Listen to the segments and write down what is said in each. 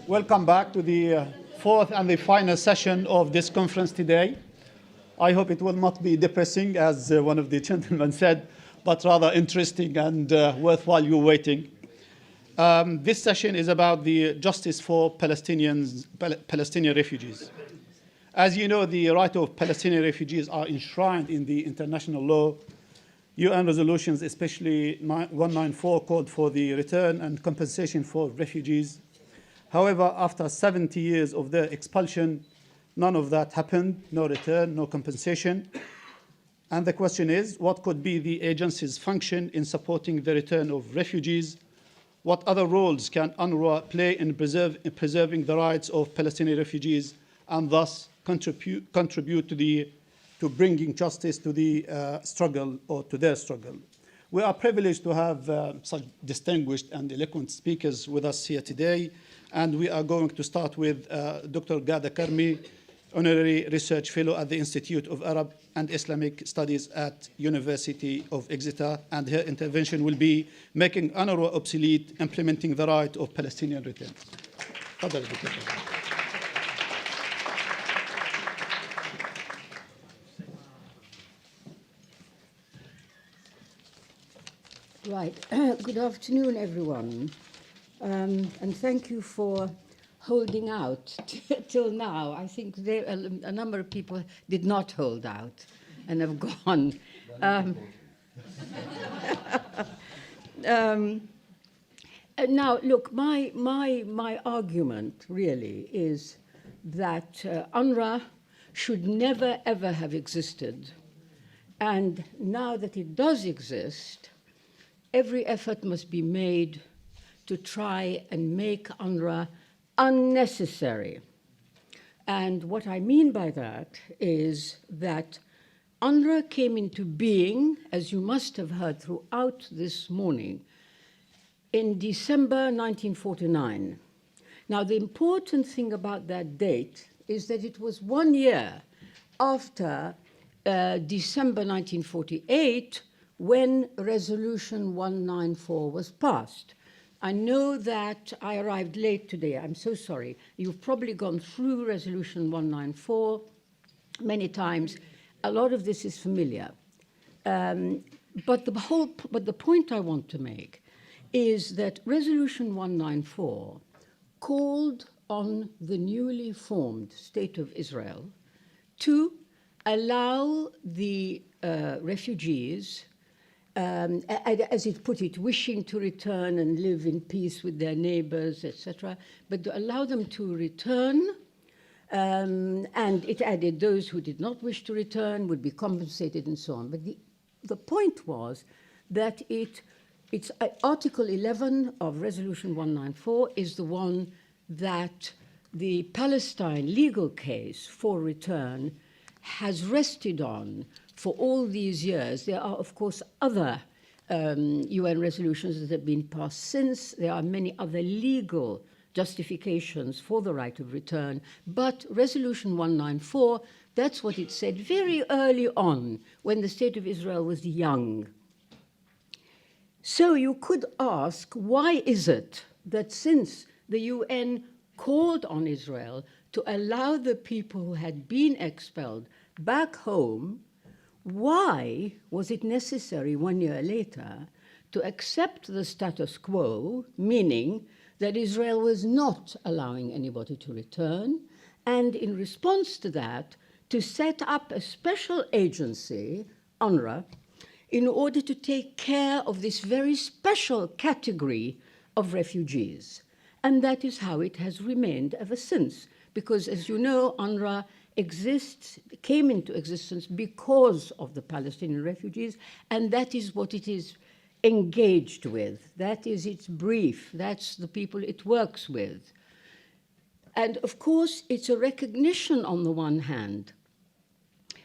Welcome back to the fourth and the final session of this conference today. I hope it will not be depressing, as one of the gentlemen said, but rather interesting and worthwhile you waiting. This session is about the justice for Palestinian refugees. As you know, the right of Palestinian refugees are enshrined in the international law. UN resolutions, especially 194, called for the return and compensation for refugees. However, after 70 years of their expulsion, none of that happened, no return, no compensation. And the question is, what could be the agency's function in supporting the return of refugees? What other roles can UNRWA play in preserving the rights of Palestinian refugees and thus contribute to bringing justice to the struggle or to their struggle? We are privileged to have such distinguished and eloquent speakers with us here today. And we are going to start with Dr. Ghada Karmi, Honorary Research Fellow at the Institute of Arab and Islamic Studies at University of Exeter. And her intervention will be making UNRWA obsolete, implementing the right of Palestinian return. Right. Good afternoon, everyone. And thank you for holding out till now. I think a number of people did not hold out and have gone. Now, look, my argument really is that UNRWA should never, ever have existed. And now that it does exist, every effort must be made to try and make UNRWA unnecessary. And what I mean by that is that UNRWA came into being, as you must have heard throughout this morning, in December 1949. Now, the important thing about that date is that it was 1 year after December 1948 when Resolution 194 was passed. I know that I arrived late today. I'm so sorry. You've probably gone through Resolution 194 many times. A lot of this is familiar. But the point I want to make is that Resolution 194 called on the newly formed State of Israel to allow the refugees, as it put it, wishing to return and live in peace with their neighbors, etc., but to allow them to return, and it added those who did not wish to return would be compensated and so on. But the point was that it's Article 11 of Resolution 194 is the one that the Palestine legal case for return has rested on for all these years. There are, of course, other UN resolutions that have been passed since. There are many other legal justifications for the right of return. But Resolution 194, that's what it said very early on when the State of Israel was young. So you could ask, why is it that since the UN called on Israel to allow the people who had been expelled back home, why was it necessary 1 year later to accept the status quo, meaning that Israel was not allowing anybody to return, and in response to that, to set up a special agency, UNRWA, in order to take care of this very special category of refugees? And that is how it has remained ever since, because, as you know, UNRWA came into existence because of the Palestinian refugees, and that is what it is engaged with. That is its brief. That's the people it works with. And of course, it's a recognition on the one hand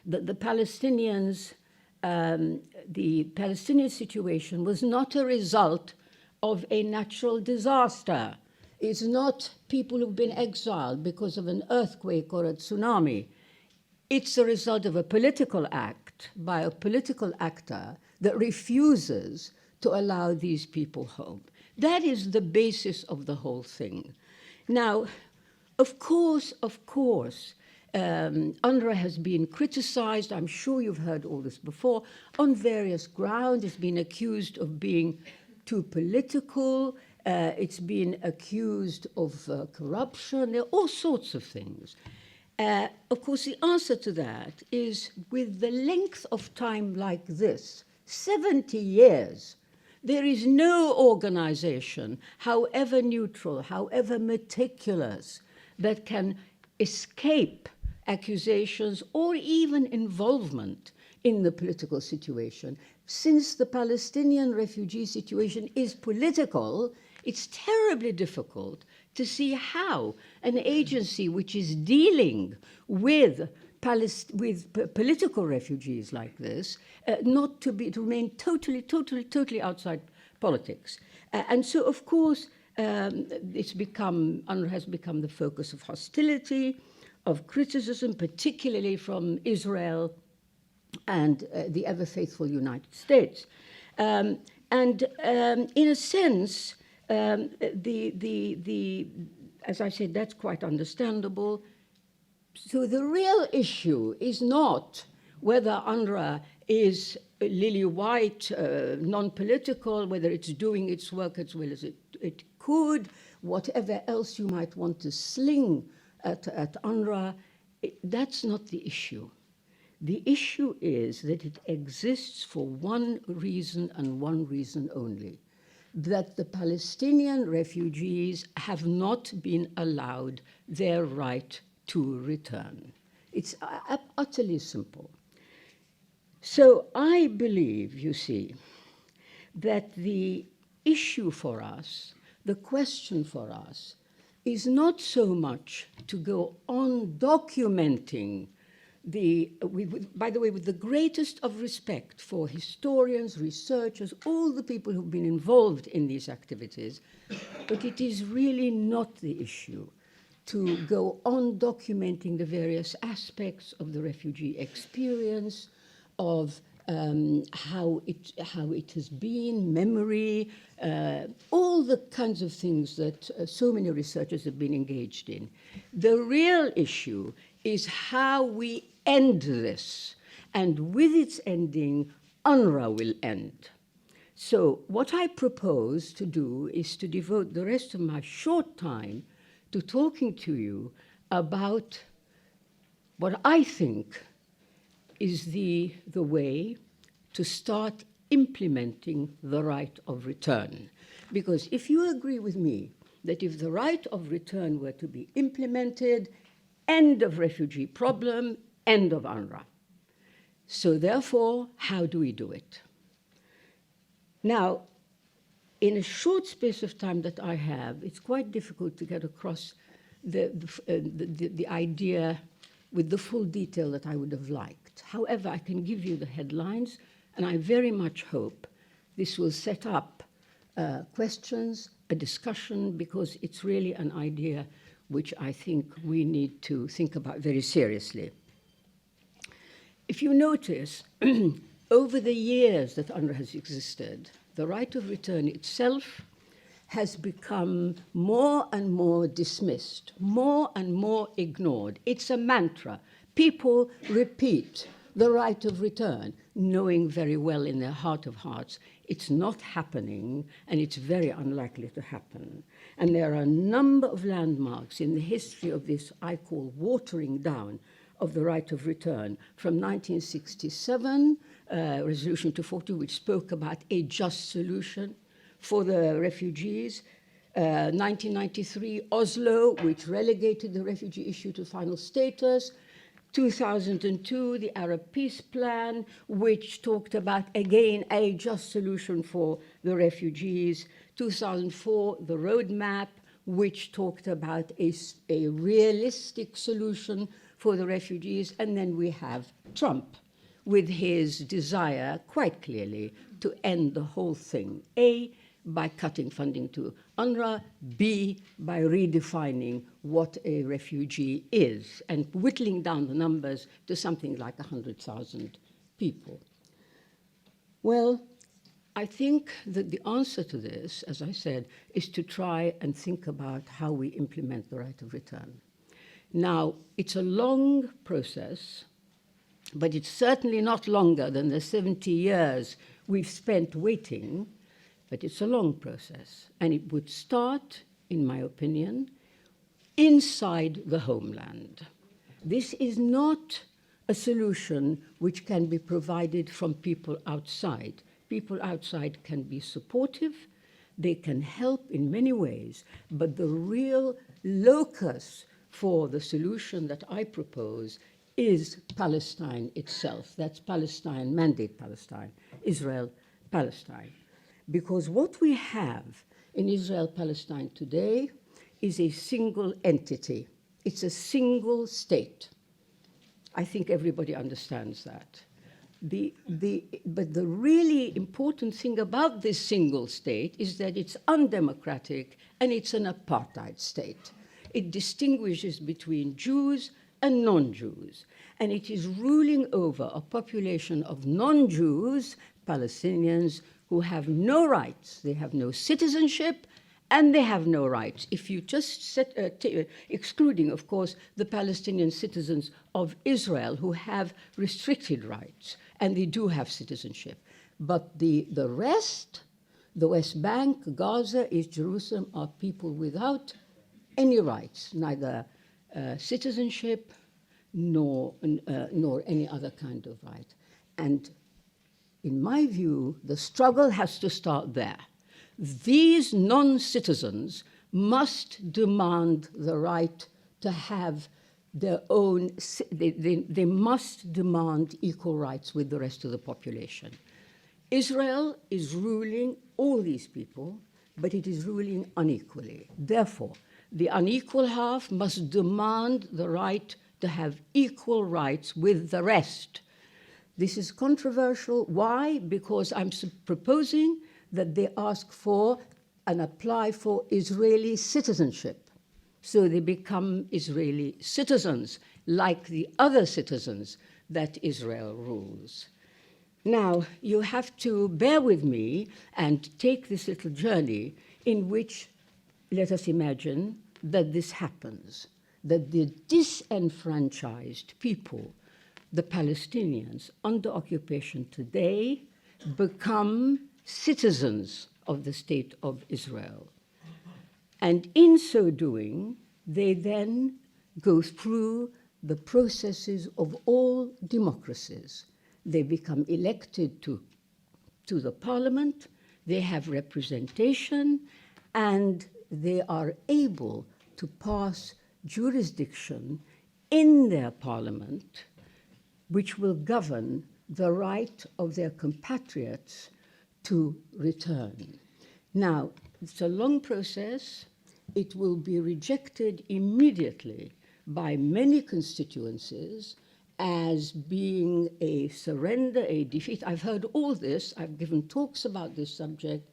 that the Palestinian situation was not a result of a natural disaster. It's not people who've been exiled because of an earthquake or a tsunami. It's a result of a political act by a political actor that refuses to allow these people home. That is the basis of the whole thing. Now, of course, UNRWA has been criticized, I'm sure you've heard all this before, on various grounds. It's been accused of being too political, it's been accused of corruption, there are all sorts of things. Of course, the answer to that is, with the length of time like this, 70 years, there is no organization, however neutral, however meticulous, that can escape accusations or even involvement in the political situation. Since the Palestinian refugee situation is political, it's terribly difficult to see how an agency which is dealing with political refugees like this, not to remain totally outside politics. And so, of course, UNRWA has become the focus of hostility, of criticism, particularly from Israel and the ever-faithful United States. In a sense, as I said, that's quite understandable. So the real issue is not whether UNRWA is lily-white, non-political, whether it's doing its work as well as it could, whatever else you might want to sling at UNRWA. That's not the issue. The issue is that it exists for one reason and one reason only, that the Palestinian refugees have not been allowed their right to return. It's utterly simple. So I believe, you see, that the issue for us, the question for us, is not so much to go on documenting by the way, with the greatest of respect for historians, researchers, all the people who've been involved in these activities, but it is really not the issue to go on documenting the various aspects of the refugee experience, of how it has been, memory, all the kinds of things that so many researchers have been engaged in. The real issue is how we end this, and with its ending, UNRWA will end. So what I propose to do is to devote the rest of my short time to talking to you about what I think is the way to start implementing the right of return. Because if you agree with me that if the right of return were to be implemented, end of refugee problem, end of UNRWA. So therefore, how do we do it? Now, in a short space of time that I have, it's quite difficult to get across the idea with the full detail that I would have liked. However, I can give you the headlines, and I very much hope this will set up questions, a discussion, because it's really an idea which I think we need to think about very seriously. If you notice, over the years that UNRWA has existed, the right of return itself has become more and more dismissed, more and more ignored. It's a mantra. People repeat the right of return, knowing very well in their heart of hearts it's not happening, and it's very unlikely to happen. And there are a number of landmarks in the history of this I call watering down of the right of return, from 1967, Resolution 240, which spoke about a just solution for the refugees, 1993, Oslo, which relegated the refugee issue to final status, 2002, the Arab Peace Plan, which talked about, again, a just solution for the refugees, 2004, the roadmap, which talked about a realistic solution for the refugees, and then we have Trump with his desire, quite clearly, to end the whole thing. A, by cutting funding to UNRWA, B, by redefining what a refugee is and whittling down the numbers to something like 100,000 people. Well, I think that the answer to this, as I said, is to try and think about how we implement the right of return. Now, it's a long process, but it's certainly not longer than the 70 years we've spent waiting, but it's a long process. And it would start, in my opinion, inside the homeland. This is not a solution which can be provided from people outside. People outside can be supportive, they can help in many ways, but the real locus for the solution that I propose is Palestine itself. That's Palestine, Mandate Palestine, Israel, Palestine. Because what we have in Israel-Palestine today is a single entity. It's a single state. I think everybody understands that. But the really important thing about this single state is that it's undemocratic and it's an apartheid state. It distinguishes between Jews and non-Jews, and it is ruling over a population of non-Jews, Palestinians, who have no rights. They have no citizenship, and they have no rights. If you just excluding, of course, the Palestinian citizens of Israel who have restricted rights, and they do have citizenship. But the rest, the West Bank, Gaza, East Jerusalem, are people without any rights, neither citizenship nor any other kind of right. And in my view, the struggle has to start there. These non-citizens must demand the right to have their own, they must demand equal rights with the rest of the population. Israel is ruling all these people, but it is ruling unequally. Therefore, the unequal half must demand the right to have equal rights with the rest. This is controversial. Why? Because I'm proposing that they ask for and apply for Israeli citizenship. So they become Israeli citizens, like the other citizens that Israel rules. Now, you have to bear with me and take this little journey in which, let us imagine that this happens, that the disenfranchised people, the Palestinians under occupation today, become citizens of the state of Israel. And in so doing, they then go through the processes of all democracies. They become elected to the parliament, they have representation, and they are able to pass jurisdiction in their parliament, which will govern the right of their compatriots to return. Now, it's a long process. It will be rejected immediately by many constituencies as being a surrender, a defeat. I've heard all this. I've given talks about this subject,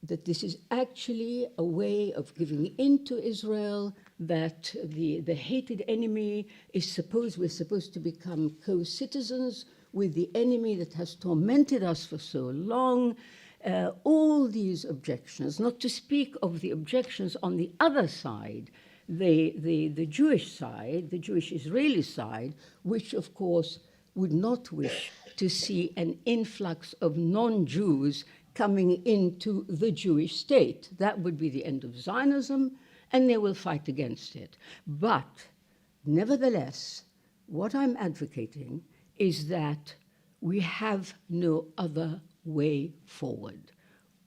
that this is actually a way of giving in to Israel, that the hated enemy is we're supposed to become co-citizens with the enemy that has tormented us for so long. All these objections, not to speak of the objections on the other side, the Jewish side, the Jewish Israeli side, which of course would not wish to see an influx of non-Jews coming into the Jewish state. That would be the end of Zionism, and they will fight against it. But nevertheless, what I'm advocating is that we have no other way forward.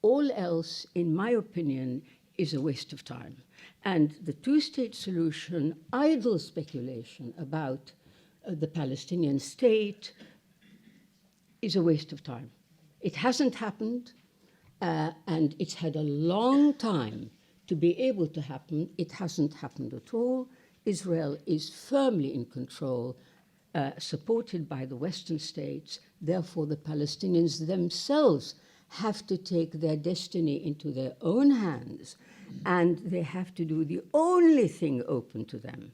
All else, in my opinion, is a waste of time. And the two-state solution, idle speculation about the Palestinian state, is a waste of time. It hasn't happened, and it's had a long time to be able to happen. It hasn't happened at all. Israel is firmly in control, supported by the Western states. Therefore, the Palestinians themselves have to take their destiny into their own hands, and they have to do the only thing open to them,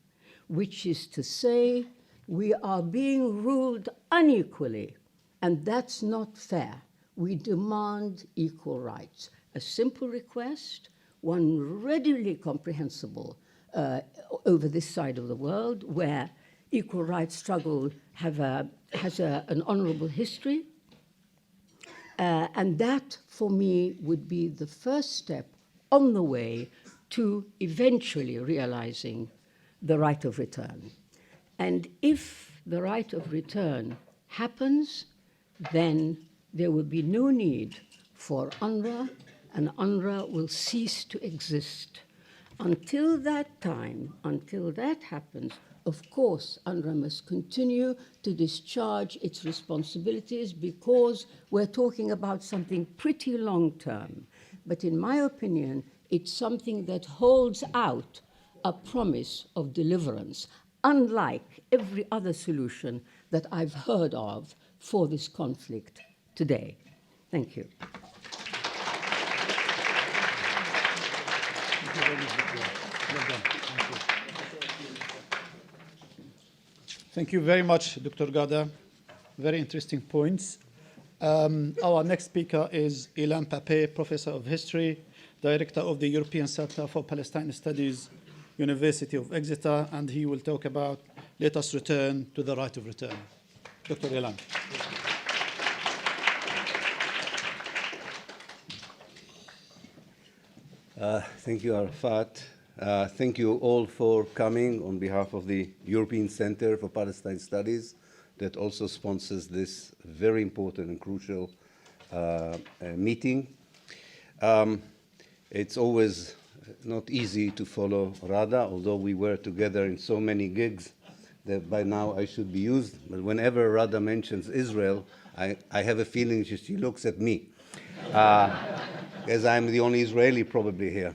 which is to say, we are being ruled unequally, and that's not fair. we demand equal rights. A simple request, one readily comprehensible over this side of the world, where equal rights struggle has an honorable history. And that, for me, would be the first step on the way to eventually realizing the right of return. And if the right of return happens, then there will be no need for UNRWA, and UNRWA will cease to exist. Until that time, until that happens, of course, UNRWA must continue to discharge its responsibilities, because we're talking about something pretty long-term. But in my opinion, it's something that holds out a promise of deliverance, unlike every other solution that I've heard of for this conflict today. Thank you. Thank you very much, Dr. Ghada. Very interesting points. Our next speaker is Ilan Pappé, Professor of History, Director of the European Center for Palestine Studies, University of Exeter, and he will talk about Let Us Return to the Right of Return. Dr. Ilan. Thank you, Arafat. Thank you all for coming on behalf of the European Center for Palestine Studies that also sponsors this very important and crucial meeting. It's always not easy to follow Ghada, although we were together in so many gigs that by now I should be used. But whenever Ghada mentions Israel, I have a feeling she looks at me. As I'm the only Israeli probably here.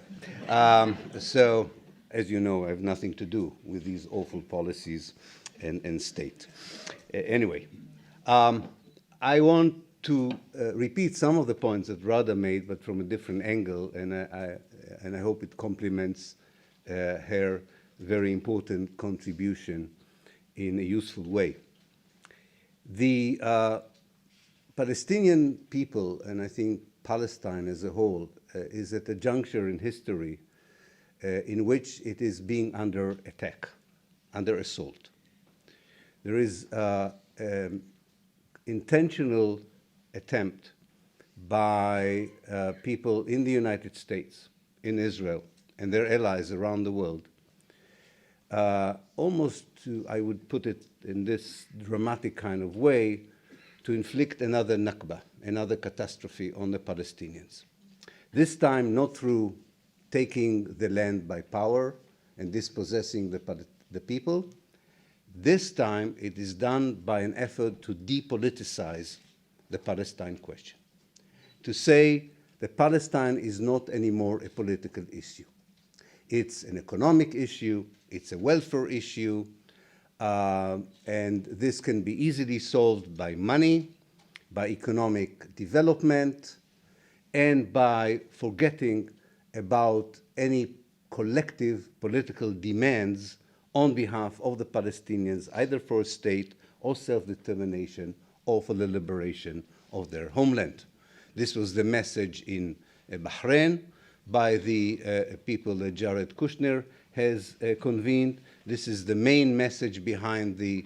So, as you know, I have nothing to do with these awful policies and state. Anyway, I want to repeat some of the points that Ghada made, but from a different angle, and I hope it complements her very important contribution in a useful way. The Palestinian people, and I think Palestine as a whole, is at a juncture in history in which it is being under attack, under assault. There is intentional attempt by people in the United States, in Israel, and their allies around the world, almost to, I would put it in this dramatic kind of way, to inflict another Nakba, another catastrophe on the Palestinians. This time not through taking the land by power and dispossessing the people. This time it is done by an effort to depoliticize the Palestine question. To say that Palestine is not anymore a political issue. It's an economic issue, it's a welfare issue, and this can be easily solved by money, by economic development, and by forgetting about any collective political demands on behalf of the Palestinians, either for a state or self-determination or for the liberation of their homeland. This was the message in Bahrain by the people that Jared Kushner has convened. This is the main message behind the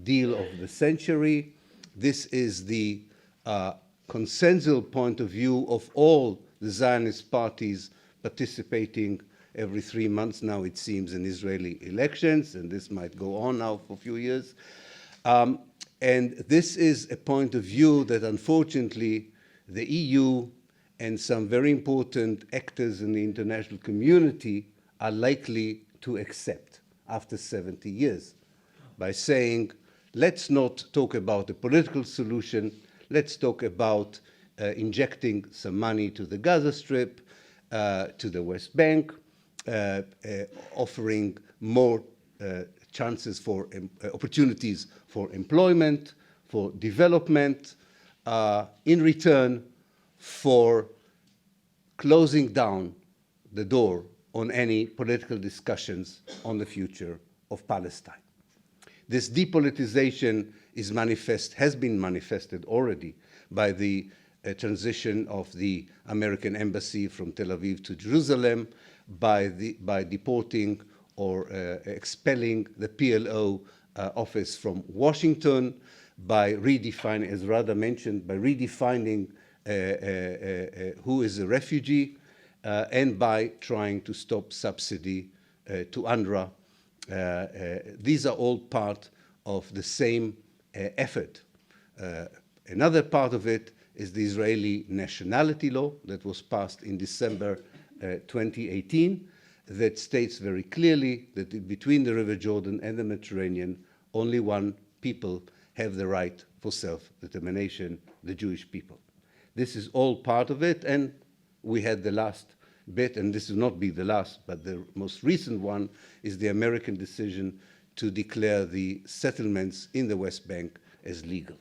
deal of the century. This is the consensual point of view of all the Zionist parties participating every 3 months now, it seems, in Israeli elections, and this might go on now for a few years. And this is a point of view that, unfortunately, the EU and some very important actors in the international community are likely to accept after 70 years by saying, let's not talk about a political solution, let's talk about injecting some money to the Gaza Strip, to the West Bank, offering more chances for opportunities for employment, for development, in return for closing down the door on any political discussions on the future of Palestine. This depoliticization has been manifested already by the a transition of the American embassy from Tel Aviv to Jerusalem, by deporting or expelling the PLO office from Washington, by redefining, as Ghada mentioned, by redefining who is a refugee, and by trying to stop subsidy to UNRWA. These are all part of the same effort. Another part of it is the Israeli Nationality Law that was passed in December 2018, that states very clearly that between the River Jordan and the Mediterranean, only one people have the right for self-determination, the Jewish people. This is all part of it, and we had the last bit, and this will not be the last, but the most recent one is the American decision to declare the settlements in the West Bank as legal.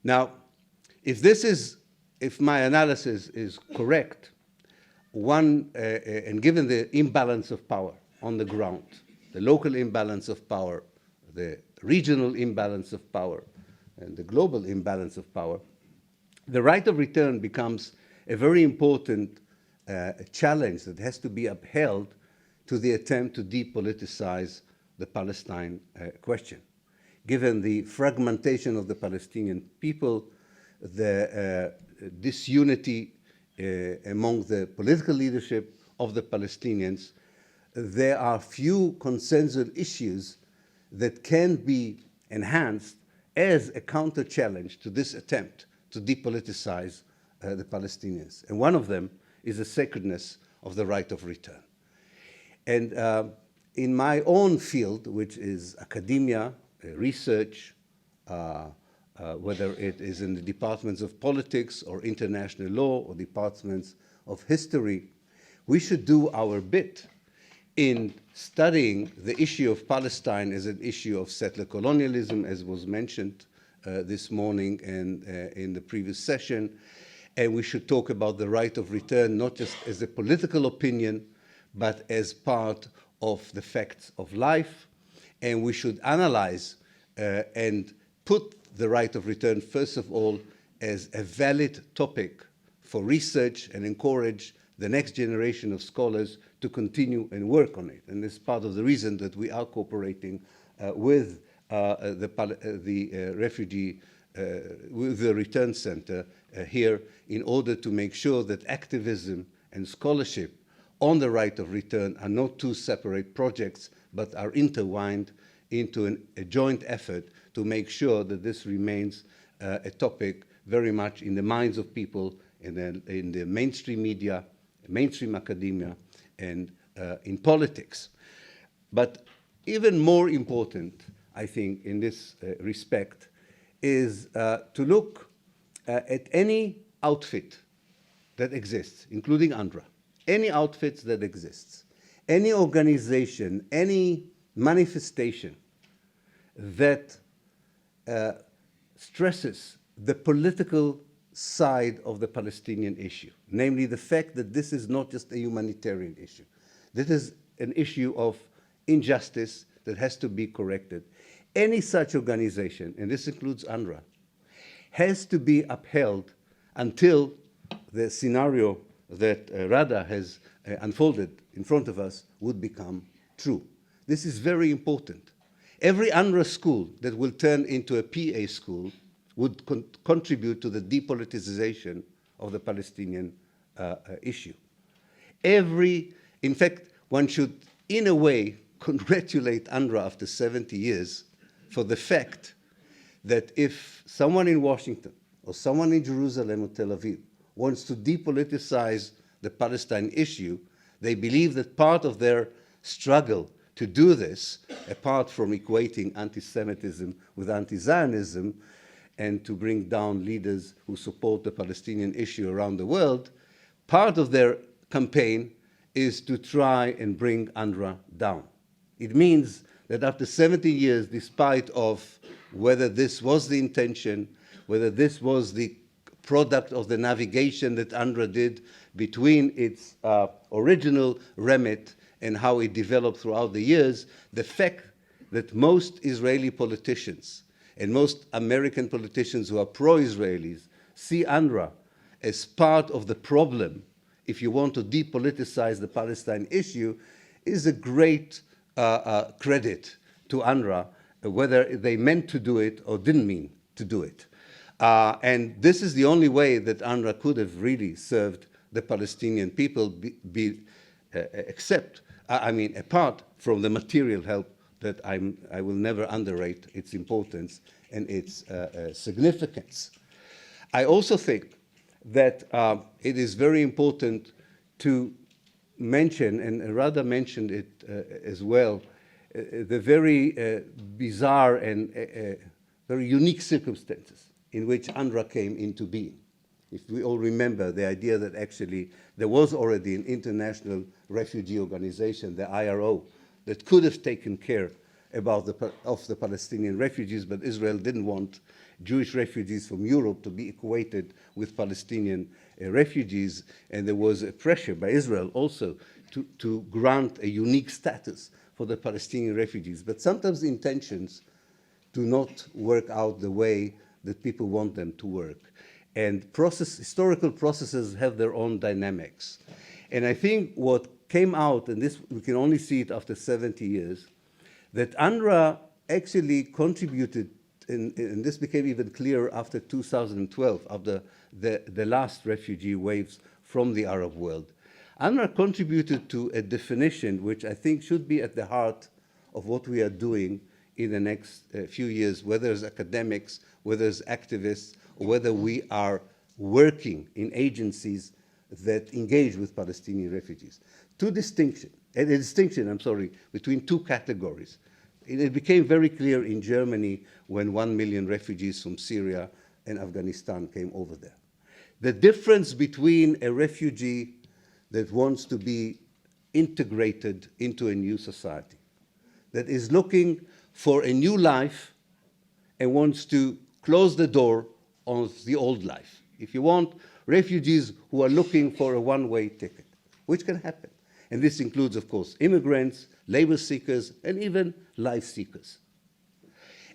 Now, if my analysis is correct, and given the imbalance of power on the ground, the local imbalance of power, the regional imbalance of power, and the global imbalance of power, the right of return becomes a very important challenge that has to be upheld to the attempt to depoliticize the Palestine question. Given the fragmentation of the Palestinian people, the disunity among the political leadership of the Palestinians, there are few consensus issues that can be enhanced as a counter-challenge to this attempt to depoliticize the Palestinians. And one of them is the sacredness of the right of return. And in my own field, which is academia, research, whether it is in the departments of politics or international law or departments of history, we should do our bit in studying the issue of Palestine as an issue of settler colonialism, as was mentioned this morning and in the previous session. And we should talk about the right of return, not just as a political opinion, but as part of the facts of life. And we should analyze and put the right of return, first of all, as a valid topic for research and encourage the next generation of scholars to continue and work on it. And this is part of the reason that we are cooperating with the refugee, with the Return Center here, in order to make sure that activism and scholarship on the right of return are not two separate projects, but are intertwined into a joint effort to make sure that this remains a topic very much in the minds of people in the mainstream media, mainstream academia, and in politics. But even more important, I think, in this respect, is to look at any outfit that exists, including UNRWA, any outfits that exists, any organization, any manifestation that stresses the political side of the Palestinian issue, namely the fact that this is not just a humanitarian issue. This is an issue of injustice that has to be corrected. Any such organization, and this includes UNRWA, has to be upheld until the scenario that Ghada has unfolded in front of us would become true. This is very important. Every UNRWA school that will turn into a PA school would contribute to the depoliticization of the Palestinian issue. In fact, one should, in a way, congratulate UNRWA after 70 years for the fact that if someone in Washington or someone in Jerusalem or Tel Aviv wants to depoliticize the Palestine issue, they believe that part of their struggle to do this, apart from equating anti-Semitism with anti-Zionism, and to bring down leaders who support the Palestinian issue around the world, part of their campaign is to try and bring UNRWA down. It means that after 70 years, despite of whether this was the intention, whether this was the product of the navigation that UNRWA did between its original remit and how it developed throughout the years, the fact that most Israeli politicians and most American politicians who are pro-Israelis see UNRWA as part of the problem, if you want to depoliticize the Palestine issue, is a great credit to UNRWA, whether they meant to do it or didn't mean to do it. And this is the only way that UNRWA could have really served the Palestinian people, apart from the material help that I will never underrate its importance and its significance. I also think that it is very important to mention, and Rada mentioned it as well, the very bizarre and very unique circumstances in which UNRWA came into being. If we all remember the idea that actually there was already an international refugee organization, the IRO, that could have taken care of the Palestinian refugees, but Israel didn't want Jewish refugees from Europe to be equated with Palestinian refugees, and there was a pressure by Israel also to grant a unique status for the Palestinian refugees. But sometimes the intentions do not work out the way that people want them to work. And historical processes have their own dynamics. And I think what came out, and this we can only see it after 70 years, that UNRWA actually contributed, and this became even clearer after 2012, after the last refugee waves from the Arab world. UNRWA contributed to a definition which I think should be at the heart of what we are doing in the next few years, whether as academics, whether as activists, or whether we are working in agencies that engage with Palestinian refugees. A distinction, between two categories. It became very clear in Germany when 1 million refugees from Syria and Afghanistan came over there. The difference between a refugee that wants to be integrated into a new society, that is looking for a new life and wants to close the door on the old life. If you want, refugees who are looking for a one-way ticket, which can happen. And this includes, of course, immigrants, labor seekers, and even life seekers.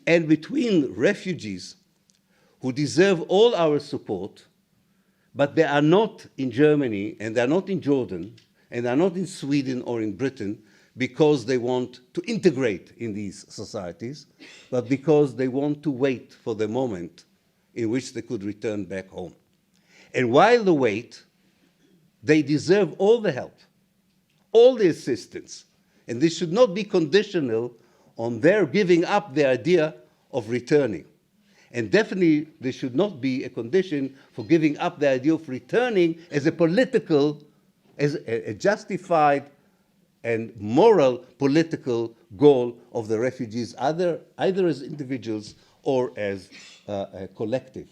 And between refugees who deserve all our support, but they are not in Germany, and they're not in Jordan, and they're not in Sweden or in Britain because they want to integrate in these societies, but because they want to wait for the moment in which they could return back home. And while they wait, they deserve all the help, all the assistance. And this should not be conditional on their giving up the idea of returning. And definitely, there should not be a condition for giving up the idea of returning as a political, as a justified and moral political goal of the refugees, either as individuals or as a collective.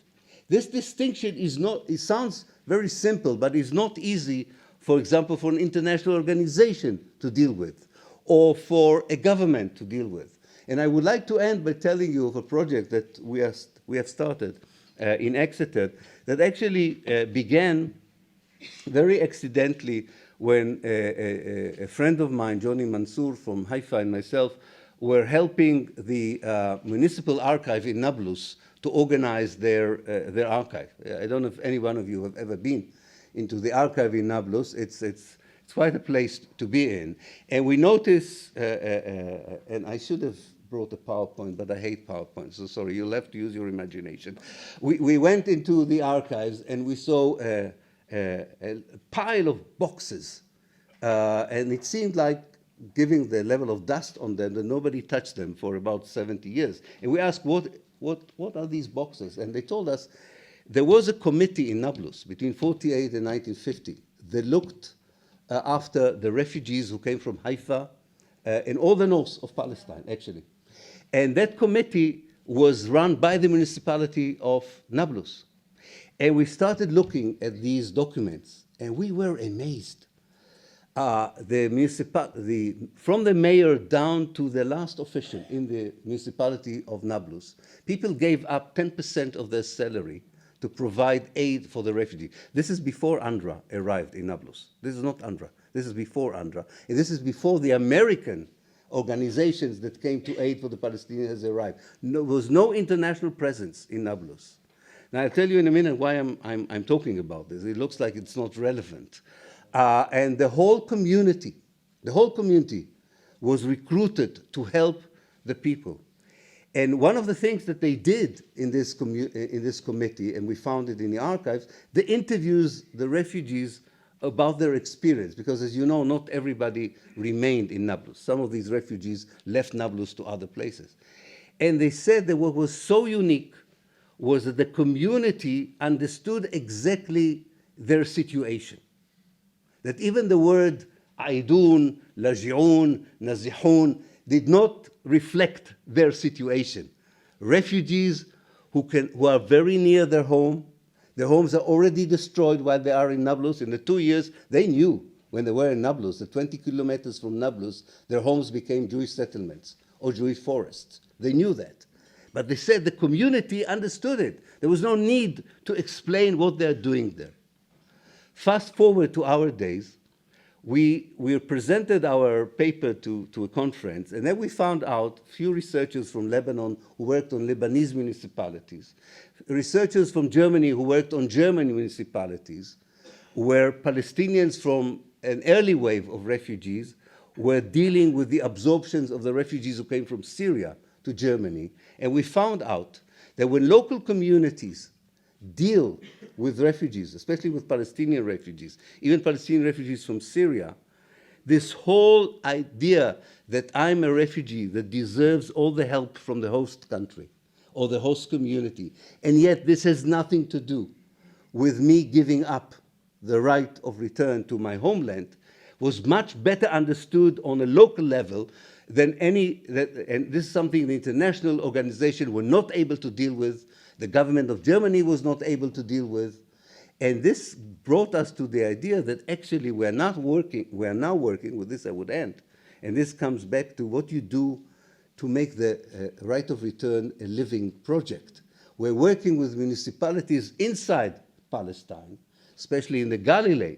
This distinction is not, it sounds very simple, but it's not easy, for example, for an international organization to deal with, or for a government to deal with. And I would like to end by telling you of a project that we have started in Exeter that actually began very accidentally when a friend of mine, Johnny Mansour from Haifa, and myself were helping the municipal archive in Nablus to organize their archive. I don't know if any one of you have ever been into the archive in Nablus. It's quite a place to be in. And we noticed, and I should have brought a PowerPoint, but I hate PowerPoint, so sorry, you'll have to use your imagination. We went into the archives and we saw a pile of boxes, and it seemed like, given the level of dust on them, that nobody touched them for about 70 years. And we asked, what are these boxes? And they told us there was a committee in Nablus between 1948 and 1950 that looked after the refugees who came from Haifa and all the north of Palestine, actually. And that committee was run by the municipality of Nablus. And we started looking at these documents, and we were amazed. From the mayor down to the last official in the municipality of Nablus, people gave up 10% of their salary to provide aid for the refugee. This is before UNRWA arrived in Nablus. This is not UNRWA. This is before UNRWA. And this is before the American organizations that came to aid for the Palestinians arrived. There was no international presence in Nablus. Now, I'll tell you in a minute why I'm talking about this. It looks like it's not relevant. And the whole community was recruited to help the people. And one of the things that they did in this committee, and we found it in the archives, they interviews the refugees about their experience, because as you know, not everybody remained in Nablus. Some of these refugees left Nablus to other places. And they said that what was so unique was that the community understood exactly their situation. That even the word aidun, laji'un, nazihun did not reflect their situation. Refugees who are very near their homes are already destroyed while they are in Nablus. In the 2 years, they knew when they were in Nablus, the 20 kilometers from Nablus, their homes became Jewish settlements or Jewish forests. They knew that. But they said the community understood it. There was no need to explain what they're doing there. Fast forward to our days, we presented our paper to a conference, and then we found out a few researchers from Lebanon who worked on Lebanese municipalities, researchers from Germany who worked on German municipalities, where Palestinians from an early wave of refugees were dealing with the absorptions of the refugees who came from Syria to Germany. And we found out that when local communities deal with refugees, especially with Palestinian refugees, even Palestinian refugees from Syria, this whole idea that I'm a refugee that deserves all the help from the host country or the host community, and yet this has nothing to do with me giving up the right of return to my homeland, was much better understood on a local level than and this is something the international organization were not able to deal with, the government of Germany was not able to deal with, and this brought us to the idea that actually we are now working with this, I would end, and this comes back to what you do to make the right of return a living project. We're working with municipalities inside Palestine, especially in the Galilee,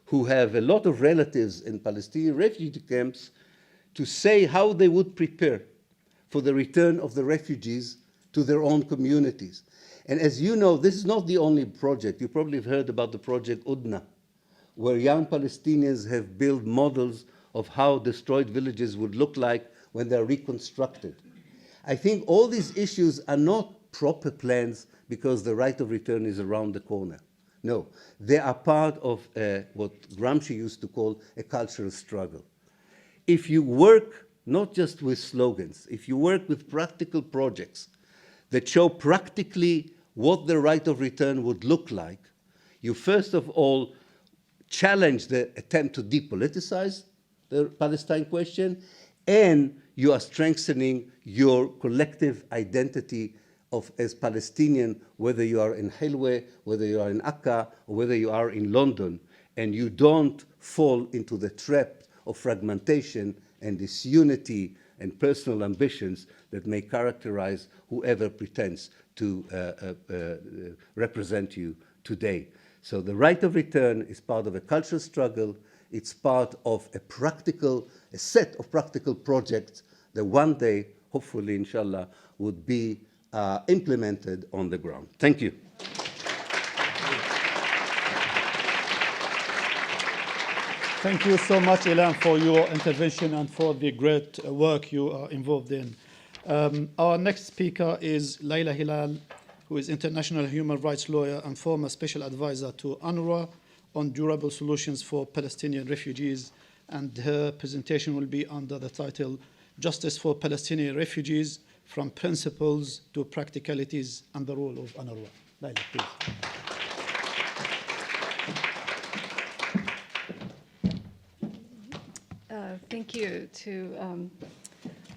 who have a lot of relatives in Palestinian refugee camps, to say how they would prepare for the return of the refugees to their own communities. And as you know, this is not the only project. You probably have heard about the project Udna, where young Palestinians have built models of how destroyed villages would look like when they're reconstructed. I think all these issues are not proper plans because the right of return is around the corner. No, they are part of what Gramsci used to call a cultural struggle. If you work not just with slogans, if you work with practical projects that show practically what the right of return would look like, you first of all challenge the attempt to depoliticize the Palestine question, and you are strengthening your collective identity as Palestinian, whether you are in Hilwe, whether you are in Akka, or whether you are in London, and you don't fall into the trap of fragmentation and disunity and personal ambitions that may characterize whoever pretends to represent you today. So the right of return is part of a cultural struggle. It's part of a set of practical projects that one day, hopefully, inshallah, would be implemented on the ground. Thank you. Thank you so much, Ilan, for your intervention and for the great work you are involved in. Our next speaker is Leila Hilal, who is international human rights lawyer and former special advisor to UNRWA on durable solutions for Palestinian refugees. And her presentation will be under the title, Justice for Palestinian Refugees, From Principles to Practicalities and the Role of UNRWA. Leila, please. Thank you to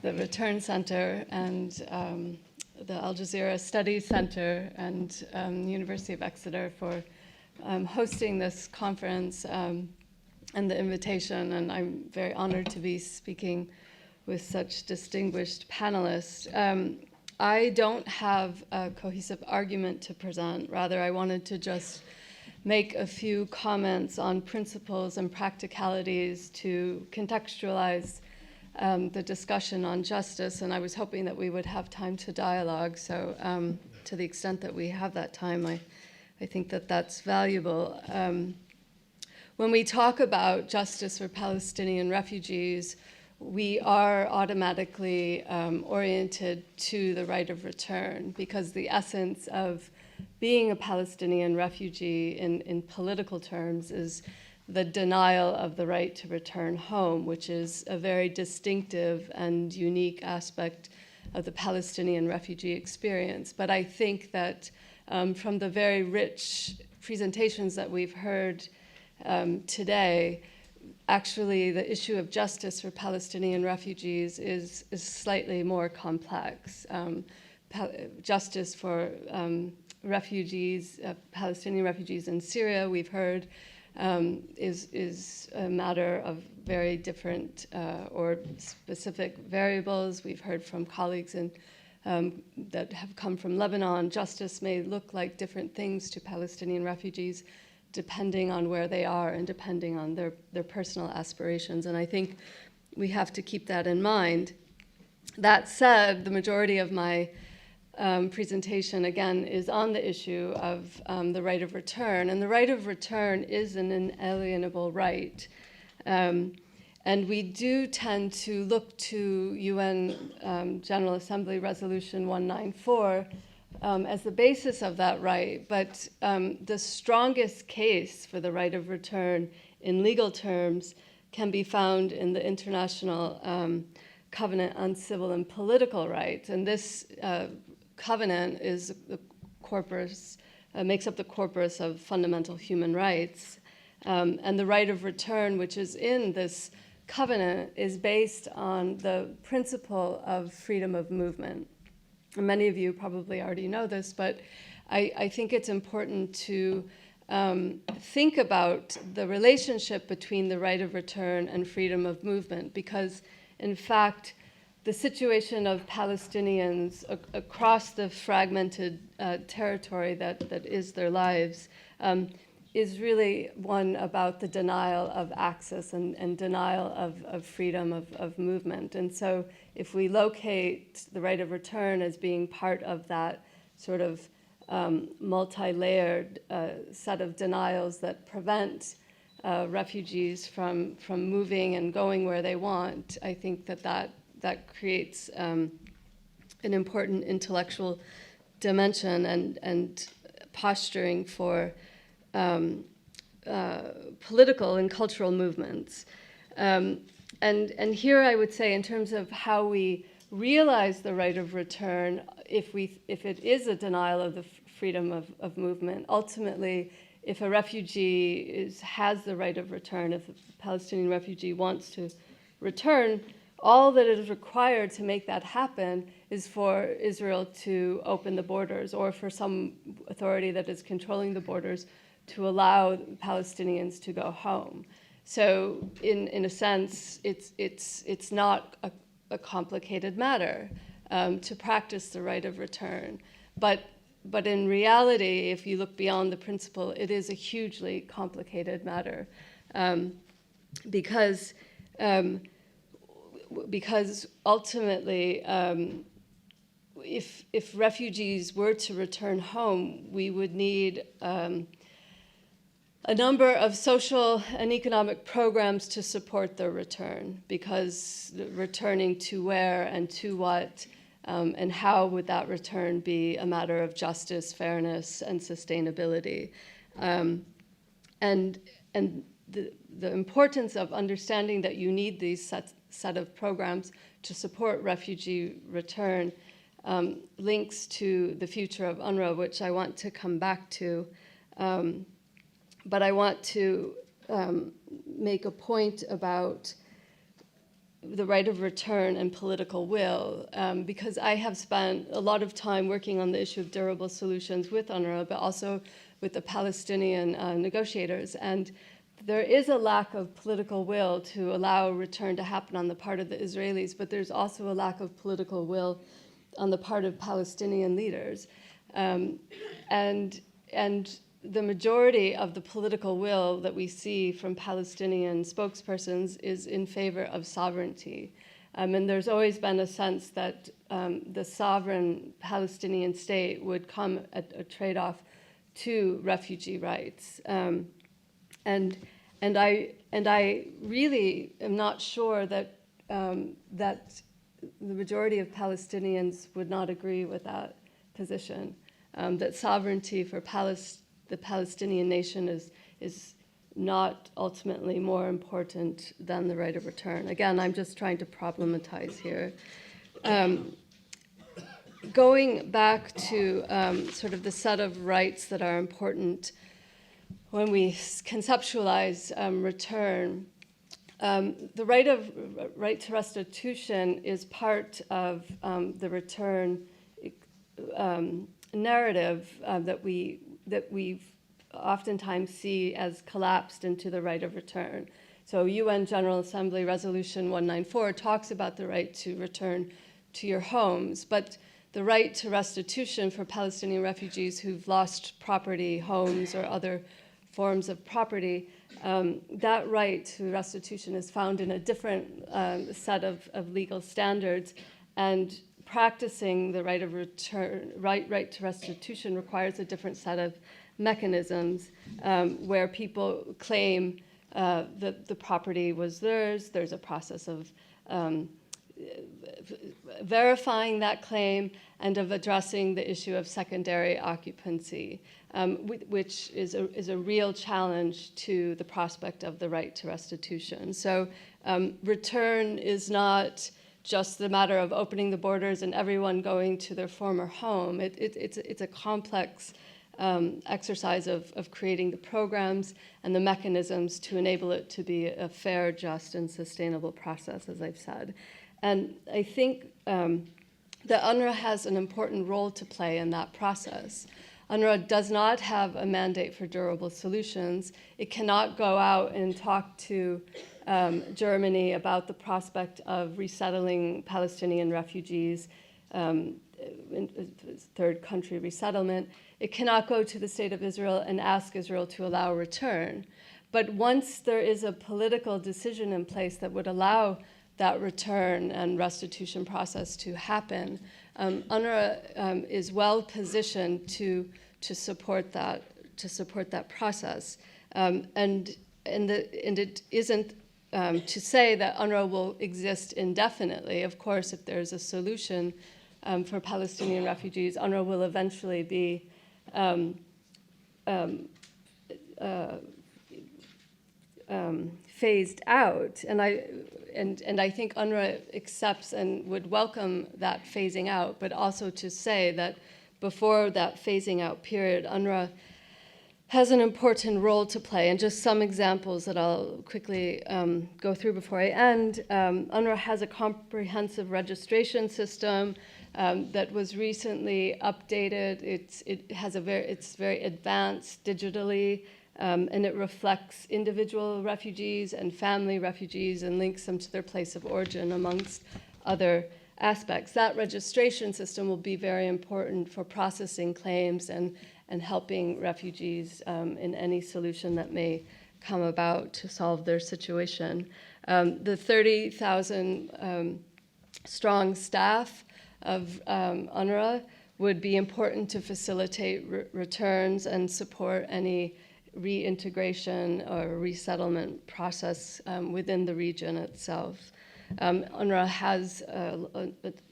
the Return Center and the Al Jazeera Studies Center and University of Exeter for hosting this conference and the invitation. And I'm very honored to be speaking with such distinguished panelists. I don't have a cohesive argument to present. Rather, I wanted to just make a few comments on principles and practicalities to contextualize the discussion on justice, and I was hoping that we would have time to dialogue. So to the extent that we have that time, I think that that's valuable. When we talk about justice for Palestinian refugees, we are automatically oriented to the right of return, because the essence of being a Palestinian refugee in political terms is the denial of the right to return home, which is a very distinctive and unique aspect of the Palestinian refugee experience. But I think that from the very rich presentations that we've heard today, actually the issue of justice for Palestinian refugees is slightly more complex. Justice for refugees, Palestinian refugees in Syria, we've heard, is a matter of very different or specific variables. We've heard from colleagues that have come from Lebanon. Justice may look like different things to Palestinian refugees depending on where they are and depending on their personal aspirations. And I think we have to keep that in mind. That said, the majority of my presentation, again, is on the issue of the right of return. And the right of return is an inalienable right. And we do tend to look to UN General Assembly Resolution 194 as the basis of that right. But the strongest case for the right of return in legal terms can be found in the International Covenant on Civil and Political Rights. And this covenant is the corpus, makes up the corpus of fundamental human rights. And the right of return, which is in this covenant, is based on the principle of freedom of movement. And many of you probably already know this, but I think it's important to think about the relationship between the right of return and freedom of movement, because in fact, the situation of Palestinians across the fragmented territory that is their lives is really one about the denial of access and denial of freedom of movement. And so if we locate the right of return as being part of that sort of multi-layered set of denials that prevent refugees from moving and going where they want, I think that creates an important intellectual dimension and posturing for political and cultural movements. And here I would say, in terms of how we realize the right of return, if it is a denial of the freedom of movement, ultimately, if a refugee has the right of return, if a Palestinian refugee wants to return, all that is required to make that happen is for Israel to open the borders, or for some authority that is controlling the borders to allow Palestinians to go home. So in a sense, it's not a complicated matter to practice the right of return. But in reality, if you look beyond the principle, it is a hugely complicated matter because ultimately, if refugees were to return home, we would need a number of social and economic programs to support their return, because returning to where and to what and how would that return be a matter of justice, fairness, and sustainability. And the importance of understanding that you need these set of programs to support refugee return links to the future of UNRWA, which I want to come back to. But I want to make a point about the right of return and political will, because I have spent a lot of time working on the issue of durable solutions with UNRWA, but also with the Palestinian negotiators. And there is a lack of political will to allow return to happen on the part of the Israelis, but there's also a lack of political will on the part of Palestinian leaders. And the majority of the political will that we see from Palestinian spokespersons is in favor of sovereignty. And there's always been a sense that the sovereign Palestinian state would come at a trade-off to refugee rights. And I really am not sure that that the majority of Palestinians would not agree with that position. That sovereignty for the Palestinian nation is not ultimately more important than the right of return. Again, I'm just trying to problematize here. Going back to sort of the set of rights that are important when we conceptualize return, the right to restitution is part of the return narrative that we oftentimes see as collapsed into the right of return. So UN General Assembly Resolution 194 talks about the right to return to your homes, but the right to restitution for Palestinian refugees who've lost property, homes, or other forms of property, that right to restitution is found in a different set of legal standards, and practicing the right of return, right to restitution requires a different set of mechanisms where people claim that the property was theirs. There's a process of verifying that claim and of addressing the issue of secondary occupancy, which is a real challenge to the prospect of the right to restitution. So return is not just the matter of opening the borders and everyone going to their former home. It's a complex exercise of creating the programs and the mechanisms to enable it to be a fair, just, and sustainable process, as I've said. And I think that UNRWA has an important role to play in that process. UNRWA does not have a mandate for durable solutions. It cannot go out and talk to Germany about the prospect of resettling Palestinian refugees, third country resettlement. It cannot go to the state of Israel and ask Israel to allow return. But once there is a political decision in place that would allow that return and restitution process to happen, UNRWA is well positioned to support that process, and it isn't to say that UNRWA will exist indefinitely. Of course, if there's a solution for Palestinian refugees, UNRWA will eventually be phased out, and I think UNRWA accepts and would welcome that phasing out, but also to say that before that phasing out period, UNRWA has an important role to play. And just some examples that I'll quickly go through before I end. UNRWA has a comprehensive registration system that was recently updated. It's very advanced digitally. And it reflects individual refugees and family refugees and links them to their place of origin, amongst other aspects. That registration system will be very important for processing claims and helping refugees in any solution that may come about to solve their situation. The 30,000 strong staff of UNRWA would be important to facilitate returns and support any reintegration or resettlement process within the region itself. UNRWA has a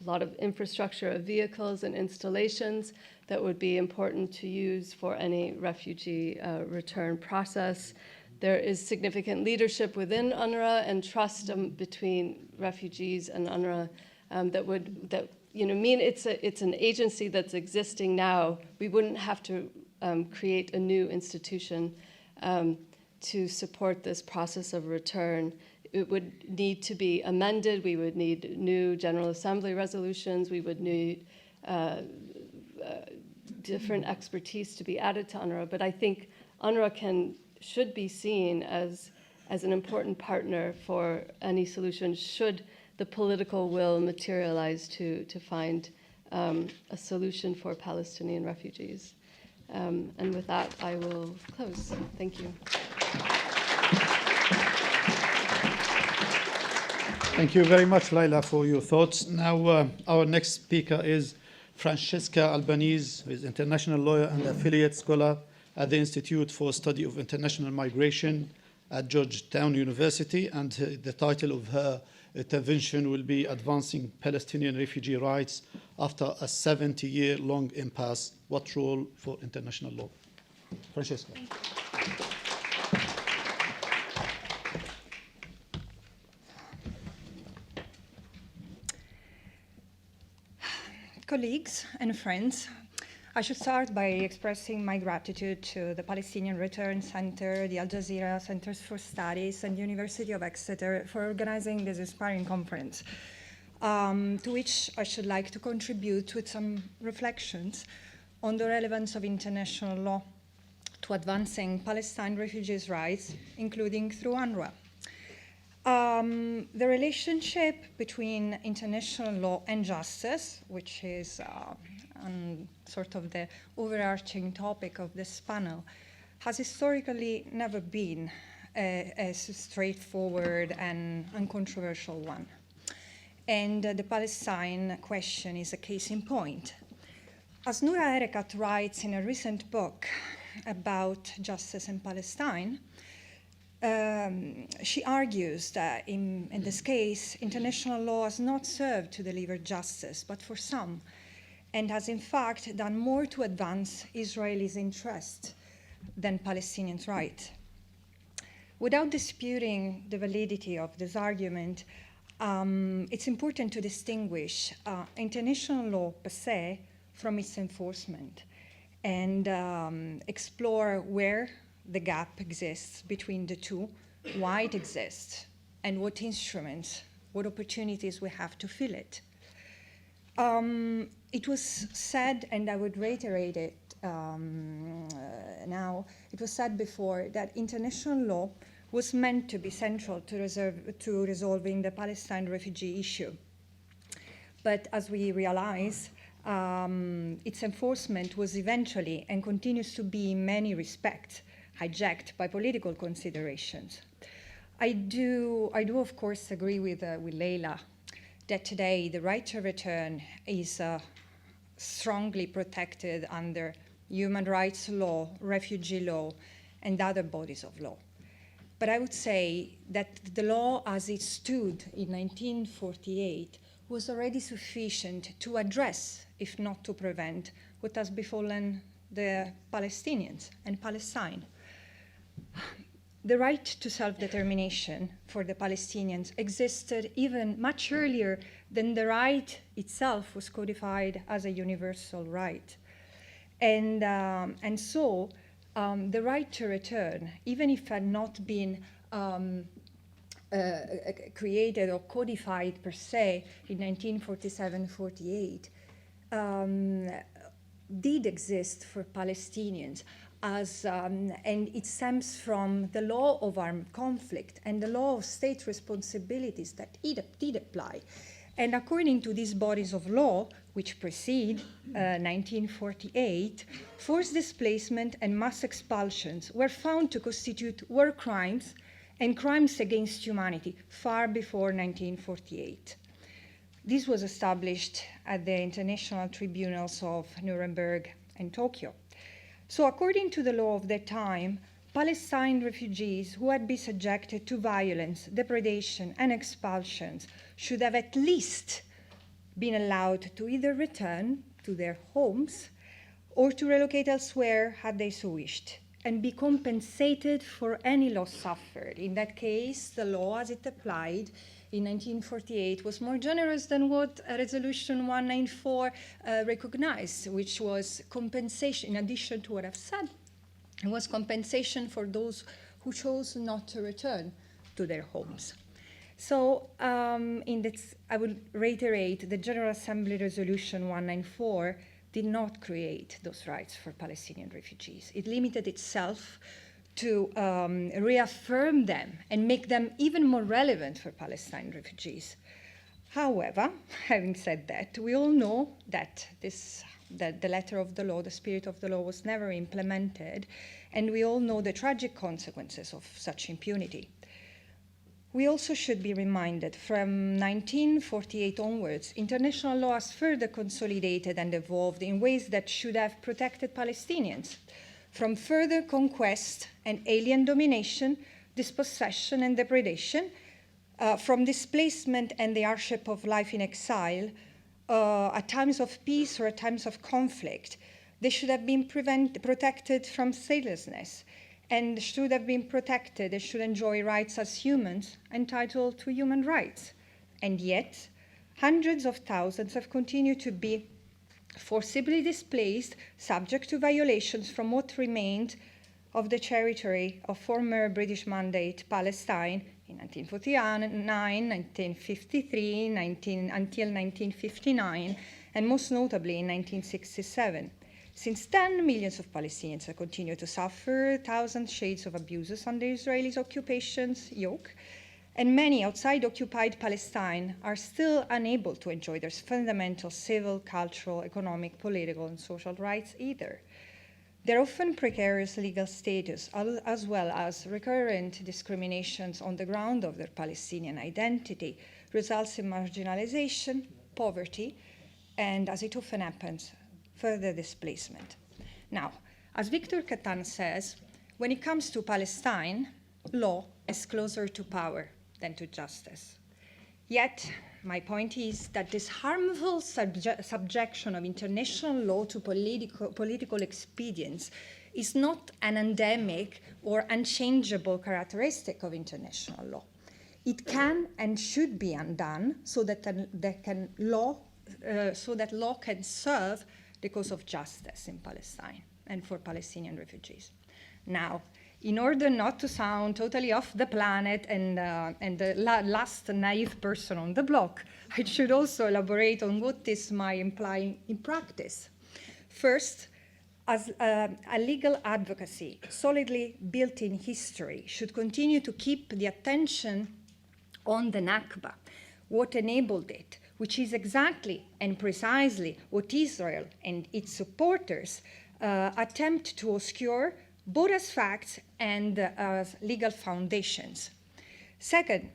lot of infrastructure of vehicles and installations that would be important to use for any refugee return process. There is significant leadership within UNRWA and trust between refugees and UNRWA that mean it's an agency that's existing now. We wouldn't have to create a new institution to support this process of return. It would need to be amended. We would need new General Assembly resolutions. We would need different expertise to be added to UNRWA. But I think UNRWA should be seen as an important partner for any solution should the political will materialize to find a solution for Palestinian refugees. And with that, I will close. Thank you. Thank you very much, Leila, for your thoughts. Now, our next speaker is Francesca Albanese, who is international lawyer and affiliate scholar at the Institute for Study of International Migration at Georgetown University, and the title of her intervention will be Advancing Palestinian Refugee Rights After a 70-Year-Long Impasse, What Role for International Law? Francesca. Colleagues and friends, I should start by expressing my gratitude to the Palestinian Return Center, the Al Jazeera Centers for Studies, and the University of Exeter for organizing this inspiring conference, to which I should like to contribute with some reflections on the relevance of international law to advancing Palestine refugees' rights, including through UNRWA. The relationship between international law and justice, which is sort of the overarching topic of this panel, has historically never been a straightforward and uncontroversial one. And the Palestine question is a case in point. As Noura Erakat writes in a recent book about justice in Palestine, she argues that in this case, international law has not served to deliver justice, but for some, and has in fact done more to advance Israelis' interest than Palestinians' right. Without disputing the validity of this argument, it's important to distinguish international law per se from its enforcement and explore where the gap exists between the two, why it exists, and what instruments, what opportunities we have to fill it. It was said, and I would reiterate it now, it was said before that international law was meant to be central to resolving the Palestine refugee issue. But as we realize, its enforcement was eventually and continues to be in many respects hijacked by political considerations. I do of course agree with Leila that today the right to return is strongly protected under human rights law, refugee law, and other bodies of law. But I would say that the law as it stood in 1948 was already sufficient to address, if not to prevent, what has befallen the Palestinians and Palestine. The right to self-determination for the Palestinians existed even much earlier than the right itself was codified as a universal right. And so the right to return, even if it had not been created or codified per se in 1947-48, did exist for Palestinians. And it stems from the law of armed conflict and the law of state responsibilities that it did apply. And according to these bodies of law, which precede 1948, forced displacement and mass expulsions were found to constitute war crimes and crimes against humanity far before 1948. This was established at the international tribunals of Nuremberg and Tokyo. So according to the law of that time, Palestine refugees who had been subjected to violence, depredation, and expulsions should have at least been allowed to either return to their homes or to relocate elsewhere had they so wished, and be compensated for any loss suffered. In that case, the law as it applied in 1948 was more generous than what Resolution 194 recognized, which was compensation, in addition to what I've said, it was compensation for those who chose not to return to their homes. So I would reiterate the General Assembly Resolution 194 did not create those rights for Palestinian refugees. It limited itself to reaffirm them and make them even more relevant for Palestine refugees. However, having said that, we all know that the letter of the law, the spirit of the law, was never implemented, and we all know the tragic consequences of such impunity. We also should be reminded from 1948 onwards, international law has further consolidated and evolved in ways that should have protected Palestinians from further conquest and alien domination, dispossession and depredation, from displacement and the hardship of life in exile, at times of peace or at times of conflict. They should have been protected from statelessness, and should have been protected. They should enjoy rights as humans entitled to human rights. And yet, hundreds of thousands have continued to be forcibly displaced, subject to violations from what remained of the territory of former British Mandate Palestine in 1949, 1953, until 1959, and most notably in 1967. Since then, millions of Palestinians have continued to suffer thousand shades of abuses under Israeli occupation's yoke, and many outside occupied Palestine are still unable to enjoy their fundamental civil, cultural, economic, political, and social rights either. Their often precarious legal status, as well as recurrent discriminations on the ground of their Palestinian identity, results in marginalization, poverty, and, as it often happens, further displacement. Now, as Victor Catan says, when it comes to Palestine, law is closer to power than to justice. Yet, my point is that this harmful subjection of international law to political expedience is not an endemic or unchangeable characteristic of international law. It can and should be undone so that law can serve the cause of justice in Palestine and for Palestinian refugees. Now, in order not to sound totally off the planet and the last naive person on the block, I should also elaborate on what this might imply in practice. First, as a legal advocacy solidly built in history should continue to keep the attention on the Nakba, what enabled it, which is exactly and precisely what Israel and its supporters attempt to obscure both as facts and as legal foundations. Second,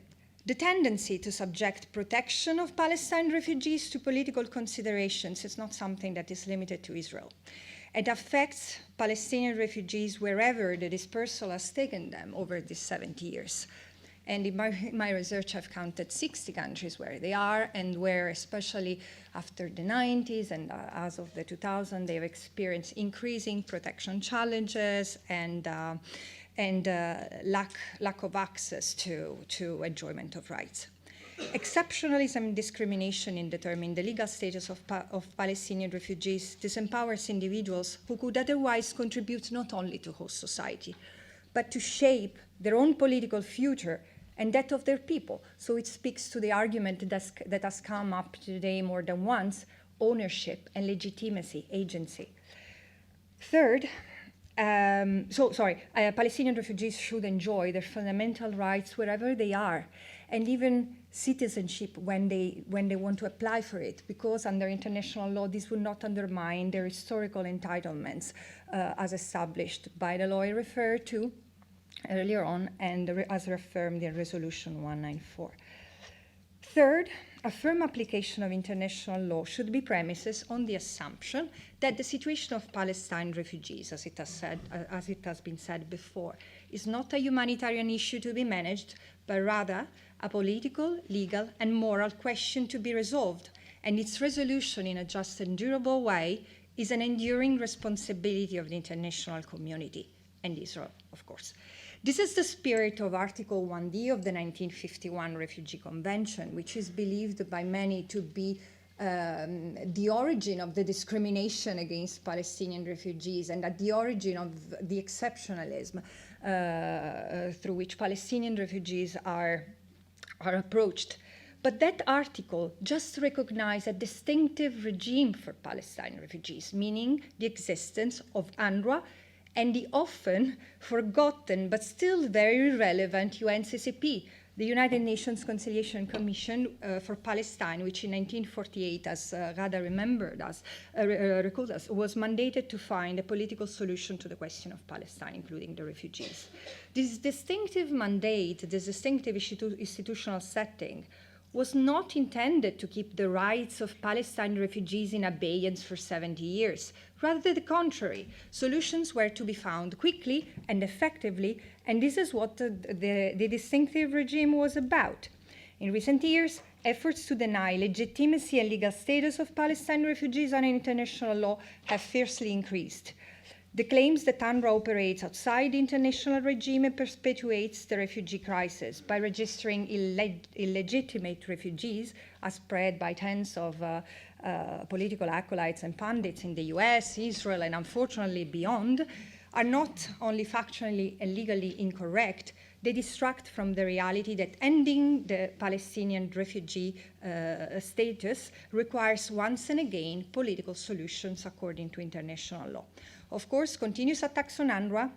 the tendency to subject protection of Palestine refugees to political considerations is not something that is limited to Israel. It affects Palestinian refugees wherever the dispersal has taken them over these 70 years. And in my research, I've counted 60 countries where they are, and where, especially after the 90s and as of the 2000s, they've experienced increasing protection challenges and lack of access to enjoyment of rights. Exceptionalism and discrimination in determining the legal status of Palestinian refugees disempowers individuals who could otherwise contribute not only to host society, but to shape their own political future and that of their people. So it speaks to the argument that has come up today more than once: ownership and legitimacy, agency. Third, Palestinian refugees should enjoy their fundamental rights wherever they are, and even citizenship when they want to apply for it, because under international law, this would not undermine their historical entitlements as established by the law I referred to earlier on and as reaffirmed in Resolution 194. Third, a firm application of international law should be premised on the assumption that the situation of Palestine refugees, as it has been said before, is not a humanitarian issue to be managed, but rather a political, legal, and moral question to be resolved, and its resolution in a just and durable way is an enduring responsibility of the international community, and Israel, of course. This is the spirit of Article 1D of the 1951 Refugee Convention, which is believed by many to be the origin of the discrimination against Palestinian refugees and at the origin of the exceptionalism through which Palestinian refugees are approached. But that article just recognized a distinctive regime for Palestine refugees, meaning the existence of UNRWA and the often forgotten but still very relevant UNCCP, the United Nations Conciliation Commission for Palestine, which in 1948, as Ghada recalled us, was mandated to find a political solution to the question of Palestine, including the refugees. This distinctive mandate, this distinctive institutional setting, was not intended to keep the rights of Palestine refugees in abeyance for 70 years. Rather the contrary, solutions were to be found quickly and effectively, and this is what the distinctive regime was about. In recent years, efforts to deny legitimacy and legal status of Palestine refugees under international law have fiercely increased. The claims that UNRWA operates outside the international regime and perpetuates the refugee crisis by registering illegitimate refugees, as spread by tens of political acolytes and pundits in the US, Israel, and unfortunately beyond, are not only factually and legally incorrect, they distract from the reality that ending the Palestinian refugee status requires once and again political solutions according to international law. Of course, continuous attacks on UNRWA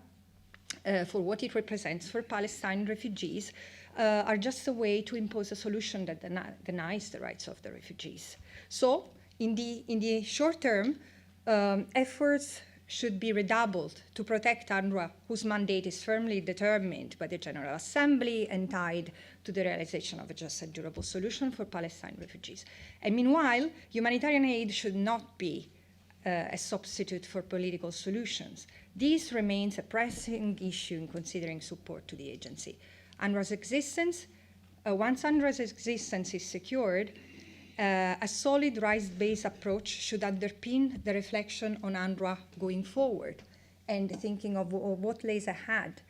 for what it represents for Palestine refugees are just a way to impose a solution that denies the rights of the refugees. So, in the short term, efforts should be redoubled to protect UNRWA, whose mandate is firmly determined by the General Assembly and tied to the realization of a just and durable solution for Palestine refugees. And meanwhile, humanitarian aid should not be a substitute for political solutions. This remains a pressing issue in considering support to the agency. UNRWA's existence, once UNRWA's existence is secured, a solid rights-based approach should underpin the reflection on UNRWA going forward and thinking of what lays ahead.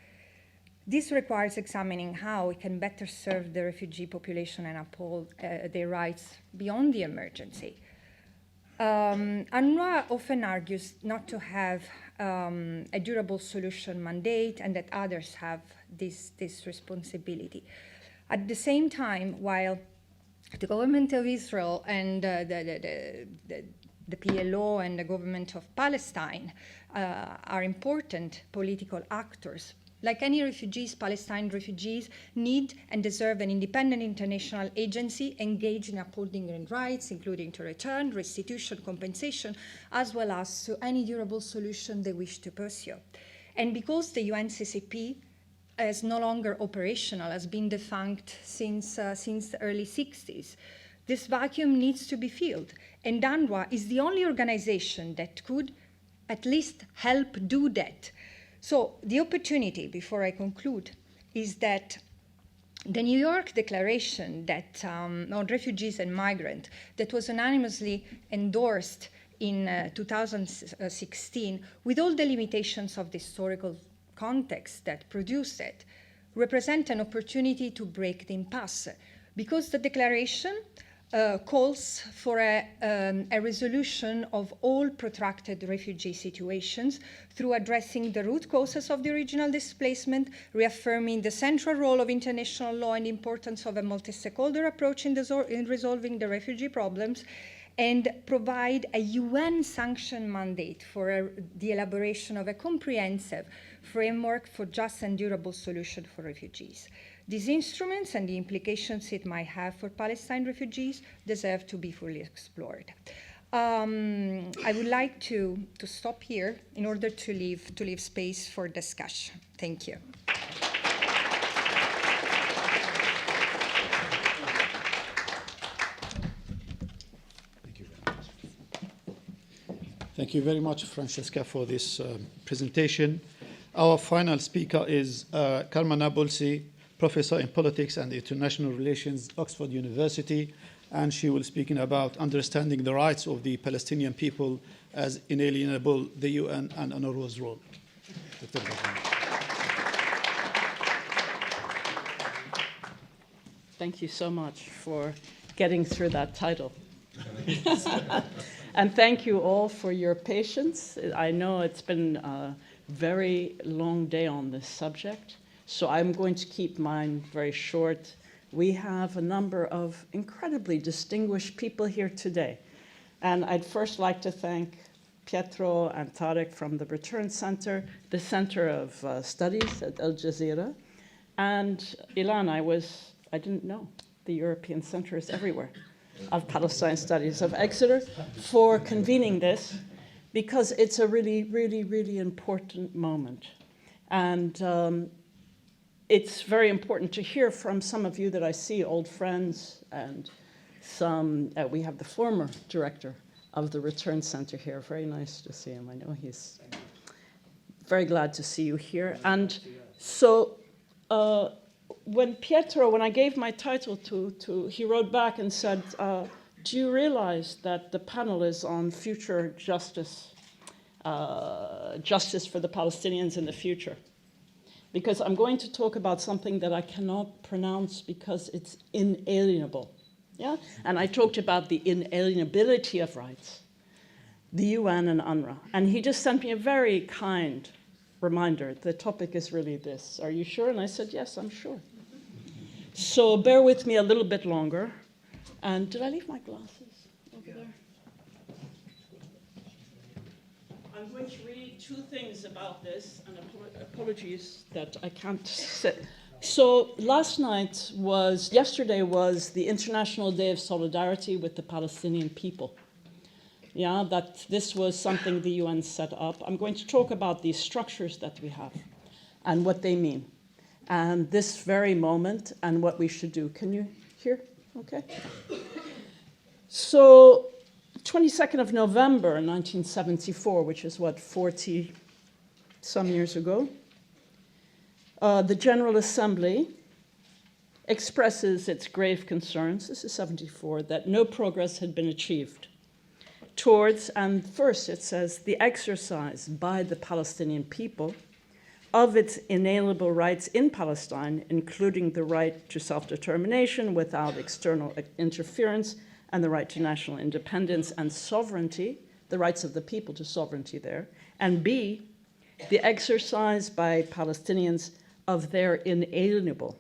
This requires examining how it can better serve the refugee population and uphold their rights beyond the emergency. UNRWA often argues not to have a durable solution mandate and that others have this responsibility. At the same time, while the government of Israel and the PLO and the government of Palestine are important political actors, like any refugees, Palestine refugees need and deserve an independent international agency engaged in upholding their rights, including to return, restitution, compensation, as well as to any durable solution they wish to pursue. And because the UNCCP is no longer operational, has been defunct since the early 60s, this vacuum needs to be filled. And UNRWA is the only organization that could at least help do that. So the opportunity, before I conclude, is that the New York Declaration that, on refugees and migrants that was unanimously endorsed in 2016, with all the limitations of the historical context that produced it, represent an opportunity to break the impasse, because the declaration calls for a resolution of all protracted refugee situations through addressing the root causes of the original displacement, reaffirming the central role of international law and the importance of a multi-stakeholder approach in resolving the refugee problems, and provide a UN-sanctioned mandate for the elaboration of a comprehensive framework for just and durable solution for refugees. These instruments and the implications it might have for Palestine refugees deserve to be fully explored. I would like to stop here in order to leave space for discussion. Thank you. Thank you very much, Francesca, for this presentation. Our final speaker is Karma Nabulsi, Professor in Politics and International Relations, Oxford University, and she will speak about understanding the rights of the Palestinian people as inalienable, the UN and UNRWA's role. Thank you so much for getting through that title. And thank you all for your patience. I know it's been a very long day on this subject, so I'm going to keep mine very short. We have a number of incredibly distinguished people here today. And I'd first like to thank Pietro and Tarek from the Return Center, the Center of Studies at Al Jazeera. And Ilan, I was I didn't know. The European Centers everywhere of Palestine Studies of Exeter for convening this, because it's a really, really, really important moment. And it's very important to hear from some of you that I see, old friends, and some, we have the former director of the Return Center here. Very nice to see him. I know he's very glad to see you here. And so when I gave my title to he wrote back and said, do you realize that the panel is on future justice, justice for the Palestinians in the future? Because I'm going to talk about something that I cannot pronounce because it's inalienable. Yeah? And I talked about the inalienability of rights, the UN and UNRWA. And he just sent me a very kind reminder. The topic is really this. Are you sure? And I said, yes, I'm sure. So bear with me a little bit longer. And did I leave my glasses over there? I'm going to read two things about this, and apologies that I can't sit. So yesterday was the International Day of Solidarity with the Palestinian people. Yeah, that this was something the UN set up. I'm going to talk about these structures that we have and what they mean, and this very moment and what we should do. Can you hear? Okay. So 22nd of November 1974, which is what, 40 some years ago, the General Assembly expresses its grave concerns, this is 74, that no progress had been achieved towards, and first it says, the exercise by the Palestinian people of its inalienable rights in Palestine, including the right to self-determination without external interference, and the right to national independence and sovereignty, the rights of the people to sovereignty there, and B, the exercise by Palestinians of their inalienable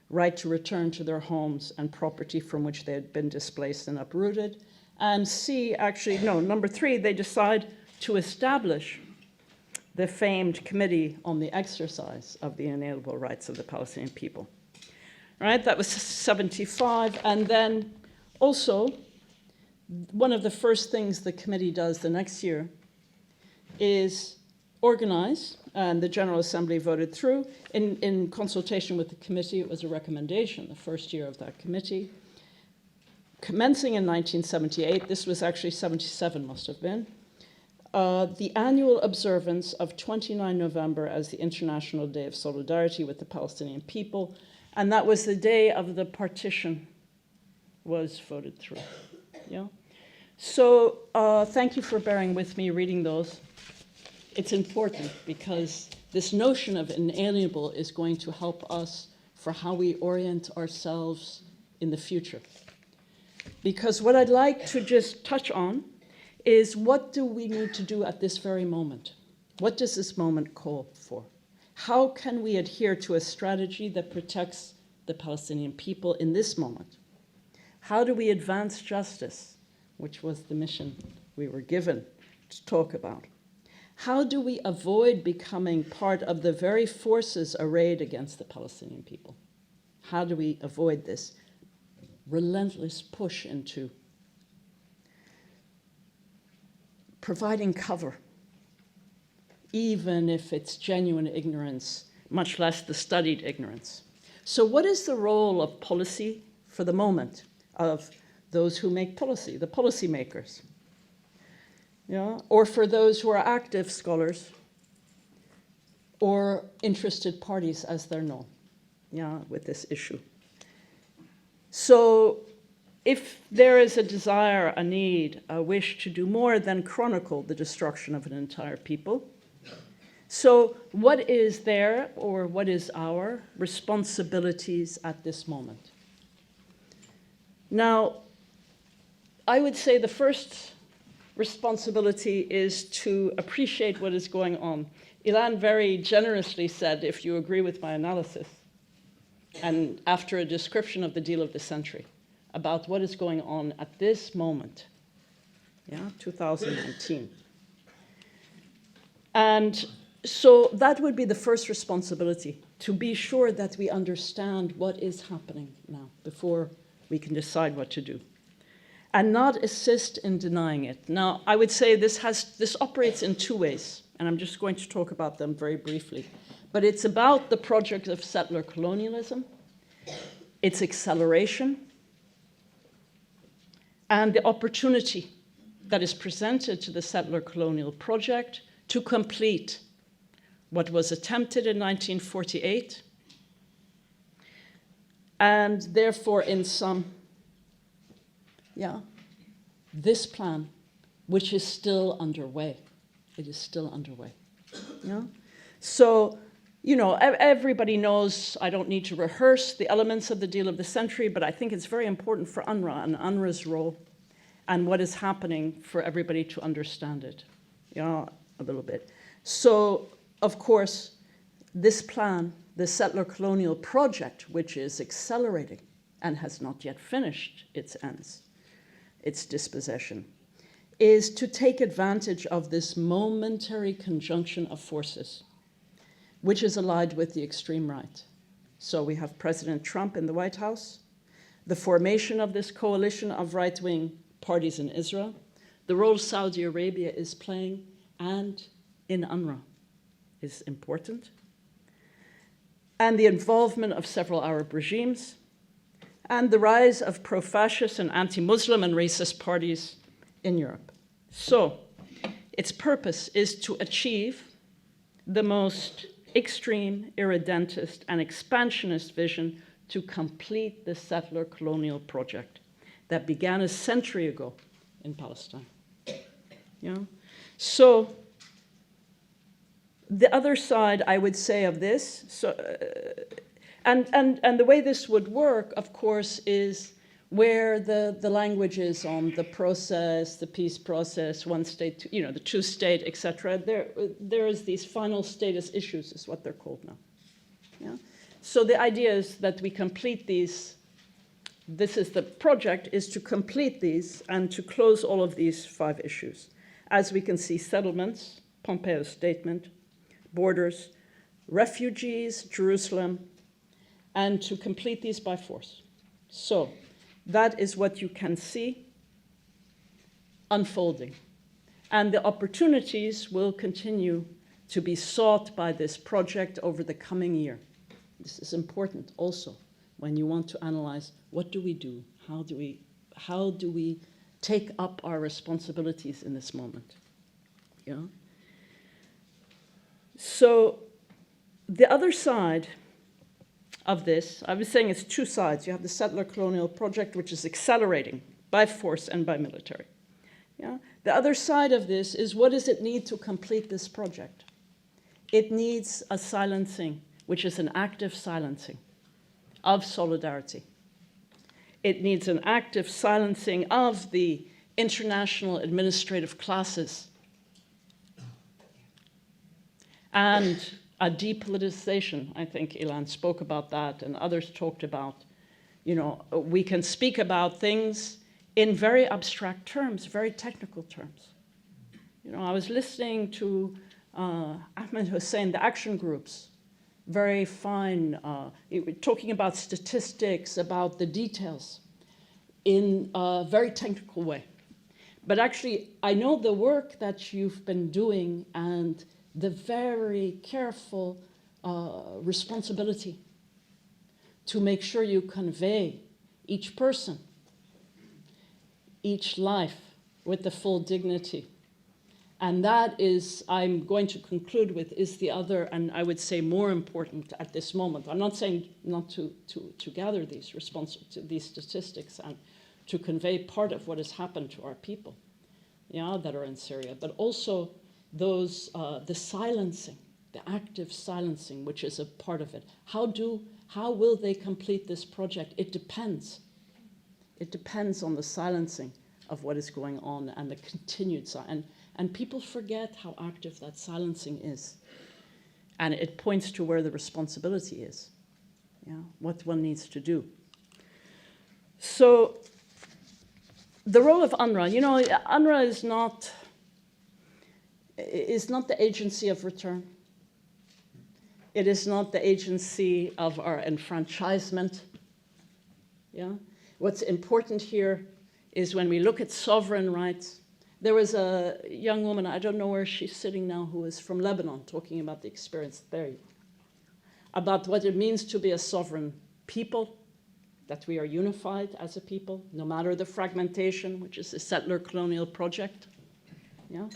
right to return to their homes and property from which they had been displaced and uprooted, and C, actually, no, number 3, they decide to establish the famed Committee on the Exercise of the Inalienable Rights of the Palestinian People. Right, that was 75, and then also, one of the first things the committee does the next year is organize, and the General Assembly voted through, in consultation with the committee, it was a recommendation, the first year of that committee, commencing in 1978, this was actually 77 must have been, the annual observance of 29 November as the International Day of Solidarity with the Palestinian people, and that was the day of the partition was voted through. Yeah. So thank you for bearing with me reading those. It's important because this notion of inalienable is going to help us for how we orient ourselves in the future. Because what I'd like to just touch on is, what do we need to do at this very moment? What does this moment call for? How can we adhere to a strategy that protects the Palestinian people in this moment? How do we advance justice, which was the mission we were given to talk about? How do we avoid becoming part of the very forces arrayed against the Palestinian people? How do we avoid this relentless push into providing cover, even if it's genuine ignorance, much less the studied ignorance? So what is the role of policy for the moment, of those who make policy, the policymakers? Yeah? Or for those who are active scholars or interested parties, as they're known, yeah, with this issue. So if there is a desire, a need, a wish to do more than chronicle the destruction of an entire people, so what is their, or what is our, responsibilities at this moment? Now, I would say the first responsibility is to appreciate what is going on. Ilan very generously said, if you agree with my analysis, and after a description of the deal of the century, about what is going on at this moment, yeah, 2019. And So that would be the first responsibility, to be sure that we understand what is happening now before we can decide what to do, and not assist in denying it. Now, I would say this operates in two ways, and I'm just going to talk about them very briefly. But it's about the project of settler colonialism, its acceleration, and the opportunity that is presented to the settler colonial project to complete what was attempted in 1948, and therefore in some, this plan, which is still underway. It is still underway. Yeah? So, everybody knows, I don't need to rehearse the elements of the deal of the century, but I think it's very important for UNRWA and UNRWA's role and what is happening for everybody to understand it, a little bit. So, of course, this plan, the settler colonial project, which is accelerating and has not yet finished its ends, its dispossession, is to take advantage of this momentary conjunction of forces, which is allied with the extreme right. So we have President Trump in the White House, the formation of this coalition of right-wing parties in Israel, the role Saudi Arabia is playing, and in UNRWA is important, and the involvement of several Arab regimes, and the rise of pro-fascist and anti-Muslim and racist parties in Europe. So its purpose is to achieve the most extreme, irredentist, and expansionist vision to complete the settler colonial project that began a century ago in Palestine. So the other side, I would say, of this, and the way this would work, of course, is where the language is on the process, the peace process, one state, the two-state, etc. There is these final status issues, is what they're called now. Yeah? So the idea is that we complete these. This is the project, is to complete these and to close all of these 5 issues. As we can see, settlements, Pompeo's statement, borders, refugees, Jerusalem, and to complete these by force. So that is what you can see unfolding. And the opportunities will continue to be sought by this project over the coming year. This is important also when you want to analyze what do we do, how do we take up our responsibilities in this moment. Yeah? So the other side of this, I was saying it's 2 sides. You have the settler colonial project, which is accelerating by force and by military. Yeah? The other side of this is, what does it need to complete this project? It needs a silencing, which is an active silencing of solidarity. It needs an active silencing of the international administrative classes and a depoliticization. I think Ilan spoke about that and others talked about, we can speak about things in very abstract terms, very technical terms. I was listening to Ahmed Hussein, the action groups, very fine, talking about statistics, about the details in a very technical way. But actually, I know the work that you've been doing and the very careful responsibility to make sure you convey each person, each life with the full dignity. And that is, I'm going to conclude with, is the other, and I would say more important at this moment. I'm not saying not to gather these statistics and to convey part of what has happened to our people, that are in Syria, but also those, the silencing, the active silencing, which is a part of it. How will they complete this project? It depends. It depends on the silencing of what is going on and the continued silence. And people forget how active that silencing is. And it points to where the responsibility is, what one needs to do. So the role of UNRWA, UNRWA is not the agency of return. It is not the agency of our enfranchisement. Yeah? What's important here is when we look at sovereign rights. There was a young woman, I don't know where she's sitting now, who is from Lebanon, talking about the experience there, about what it means to be a sovereign people, that we are unified as a people, no matter the fragmentation, which is the settler colonial project. Yeah?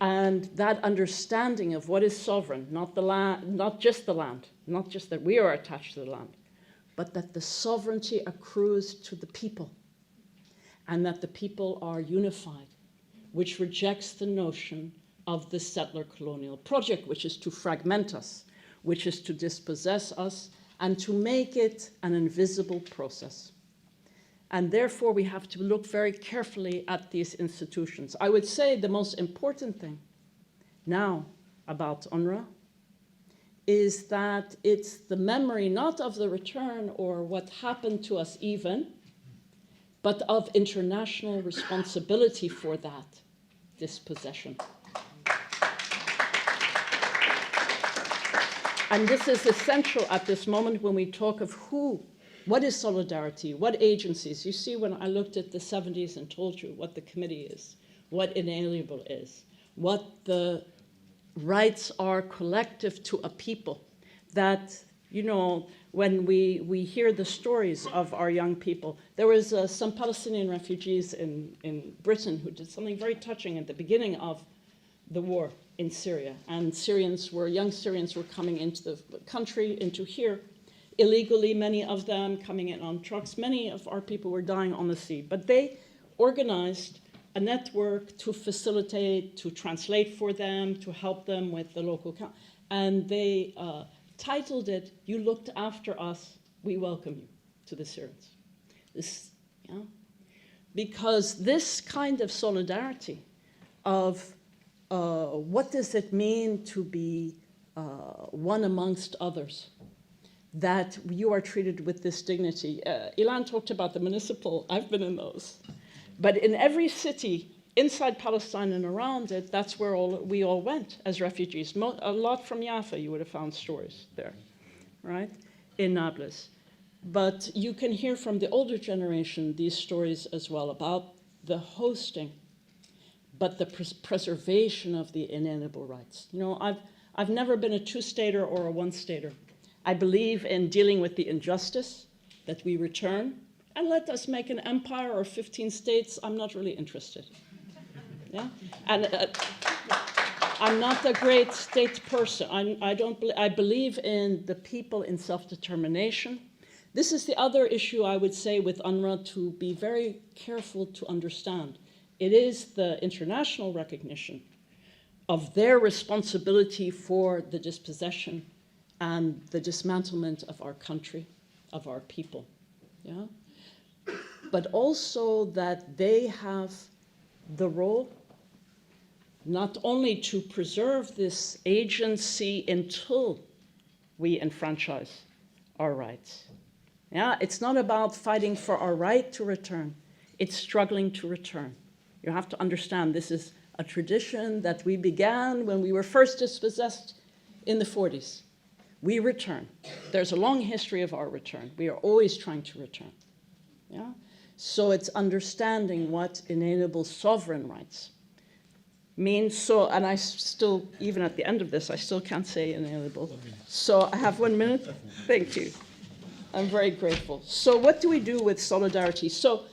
And that understanding of what is sovereign, not the land, not just the land, not just that we are attached to the land, but that the sovereignty accrues to the people, and that the people are unified, which rejects the notion of the settler colonial project, which is to fragment us, which is to dispossess us, and to make it an invisible process. And therefore, we have to look very carefully at these institutions. I would say the most important thing now about UNRWA is that it's the memory not of the return or what happened to us even, but of international responsibility for that dispossession. And this is essential at this moment when we talk of what is solidarity, what agencies. You see, when I looked at the 70s and told you what the committee is, what inalienable is, what the rights are collective to a people, that, you know, when we hear the stories of our young people. There was some Palestinian refugees in Britain who did something very touching at the beginning of the war in Syria. And young Syrians were coming into the country, into here, illegally, many of them coming in on trucks. Many of our people were dying on the sea. But they organized a network to facilitate, to translate for them, to help them with the local. And they titled it, "You Looked After Us, We Welcome You," to the Syrians. Because this kind of solidarity of what does it mean to be one amongst others, that you are treated with this dignity. Ilan talked about the municipal, I've been in those. But in every city inside Palestine and around it, that's where we all went as refugees. A lot from Jaffa, you would have found stories there, right? In Nablus. But you can hear from the older generation these stories as well about the hosting, but the preservation of the inalienable rights. You know, I've never been a two-stater or a one-stater. I believe in dealing with the injustice, that we return, and let us make an empire or 15 states. I'm not really interested. Yeah, and I'm not a great state person. I believe in the people in self-determination. This is the other issue I would say with UNRWA to be very careful to understand. It is the international recognition of their responsibility for the dispossession and the dismantlement of our country, of our people. Yeah? But also that they have the role not only to preserve this agency until we enfranchise our rights. Yeah, it's not about fighting for our right to return. It's struggling to return. You have to understand this is a tradition that we began when we were first dispossessed in the 40s. We return. There's a long history of our return. We are always trying to return. Yeah? So it's understanding what inalienable sovereign rights means. So, and I still, even at the end of this, I still can't say inalienable. So I have 1 minute. Thank you. I'm very grateful. So what do we do with solidarity? So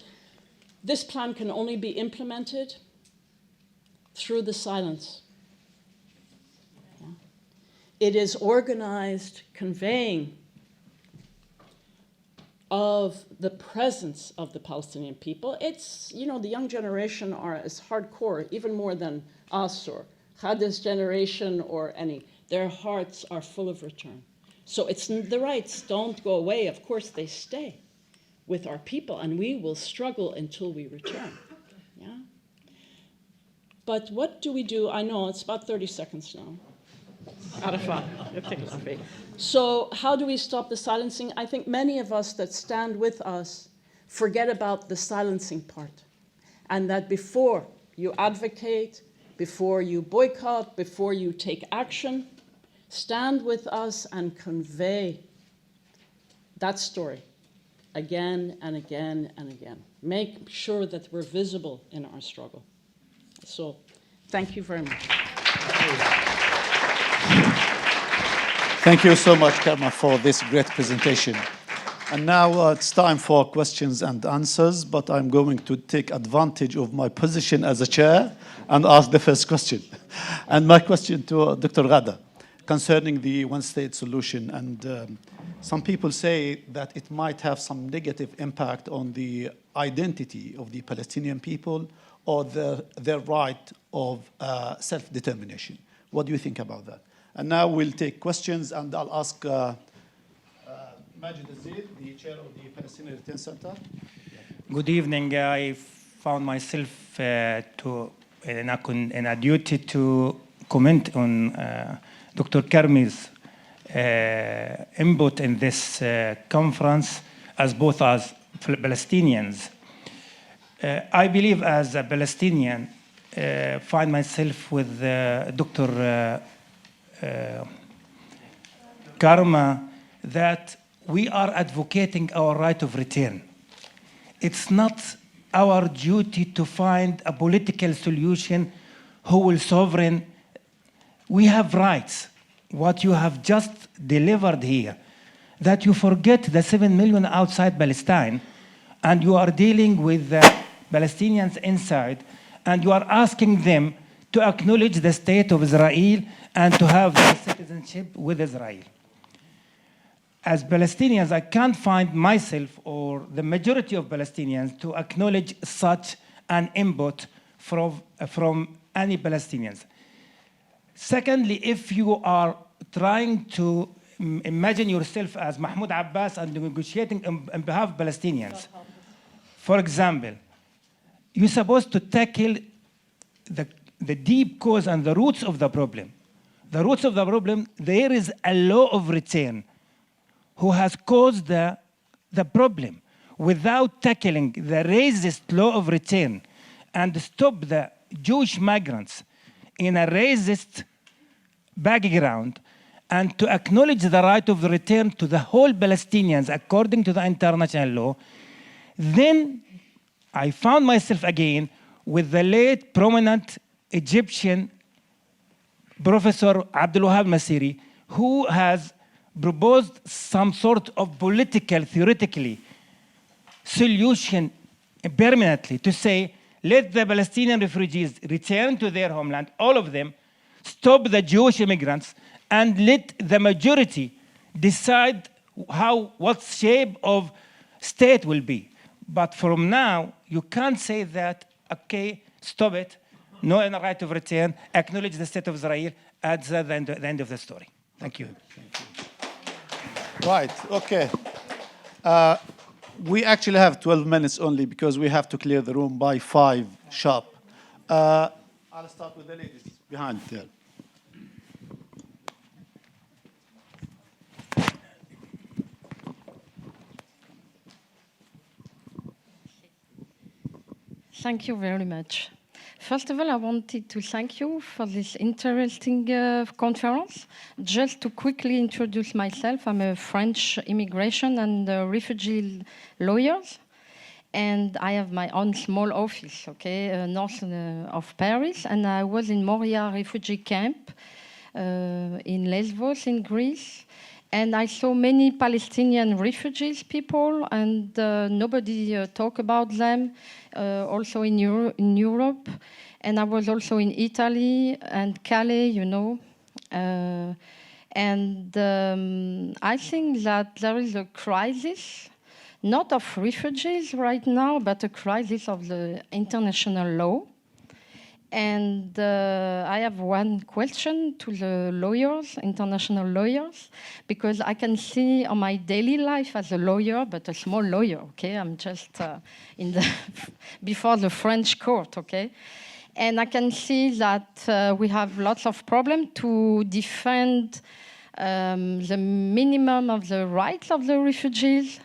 this plan can only be implemented through the silence. Yeah. It is organized conveying of the presence of the Palestinian people. It's, you know, the young generation are as hardcore, even more than us or Ghada's generation or any. Their hearts are full of return. So it's the rights don't go away. Of course, they stay with our people, and we will struggle until we return. Yeah? But what do we do? I know it's about 30 seconds now. Arafat. So how do we stop the silencing? I think many of us that stand with us forget about the silencing part, and that before you advocate, before you boycott, before you take action, stand with us and convey that story again and again and again. Make sure that we're visible in our struggle. So, thank you very much. Thank you so much, Karma, for this great presentation. And now it's time for questions and answers, but I'm going to take advantage of my position as a chair and ask the first question. And my question to Dr. Ghada, concerning the one-state solution, and some people say that it might have some negative impact on the identity of the Palestinian people or their right of self-determination. What do you think about that? And now we'll take questions, and I'll ask Majid Aziz, the chair of the Palestinian Return Center. Good evening. I found myself in a duty to comment on Dr. Karmi's input in this conference as both as Palestinians. I believe as a Palestinian, find myself with Dr. Karma that we are advocating our right of return. It's not our duty to find a political solution who will sovereign. We have rights. What you have just delivered here, that you forget the 7 million outside Palestine, and you are dealing with the Palestinians inside, and you are asking them to acknowledge the state of Israel and to have their citizenship with Israel. As Palestinians, I can't find myself or the majority of Palestinians to acknowledge such an input from any Palestinians. Secondly, if you are trying to imagine yourself as Mahmoud Abbas and negotiating on behalf of Palestinians, for example, you're supposed to tackle the deep cause and the roots of the problem. The roots of the problem, there is a law of return who has caused the problem. Without tackling the racist law of return and stop the Jewish migrants in a racist background, and to acknowledge the right of return to the whole Palestinians according to the international law, then I found myself again with the late prominent Egyptian Professor Abdul Wahab Masiri, who has proposed some sort of political, theoretically, solution permanently to say, let the Palestinian refugees return to their homeland, all of them, stop the Jewish immigrants, and let the majority decide what shape of state will be. But from now, you can't say that, okay, stop it, no right of return, acknowledge the state of Israel, at the end of the story. Thank you. Right, okay. We actually have 12 minutes only because we have to clear the room by 5 sharp. I'll start with the ladies behind there. Thank you very much. First of all, I wanted to thank you for this interesting conference. Just to quickly introduce myself, I'm a French immigration and refugee lawyer, and I have my own small office, okay, north of Paris, and I was in Moria refugee camp in Lesbos in Greece, and I saw many Palestinian refugees people, and nobody talk about them. Also in Europe, and I was also in Italy and Calais, you know. I think that there is a crisis, not of refugees right now, but a crisis of the international law. And I have one question to the lawyers, international lawyers, because I can see on my daily life as a lawyer, but a small lawyer, okay? I'm just before the French court, okay? And I can see that we have lots of problems to defend the minimum of the rights of the refugees,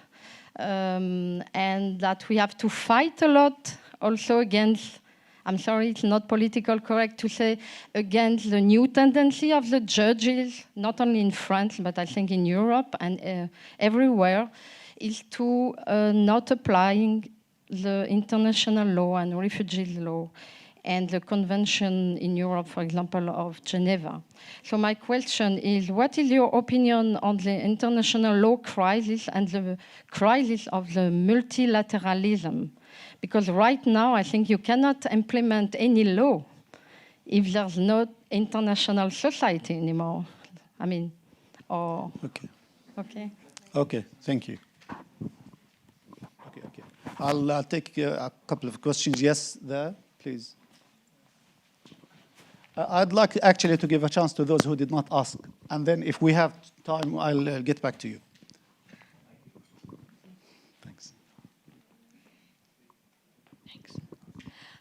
and that we have to fight a lot also against I'm sorry, it's not political correct to say, against the new tendency of the judges, not only in France, but I think in Europe and everywhere, is to not applying the international law and refugee law and the convention in Europe, for example, of Geneva. So my question is, what is your opinion on the international law crisis and the crisis of the multilateralism? Because right now, I think you cannot implement any law if there's no international society anymore. I mean, or... Okay. Okay. Okay, thank you. Okay. I'll take a couple of questions. Yes, there, please. I'd like actually to give a chance to those who did not ask. And then if we have time, I'll get back to you. Thanks.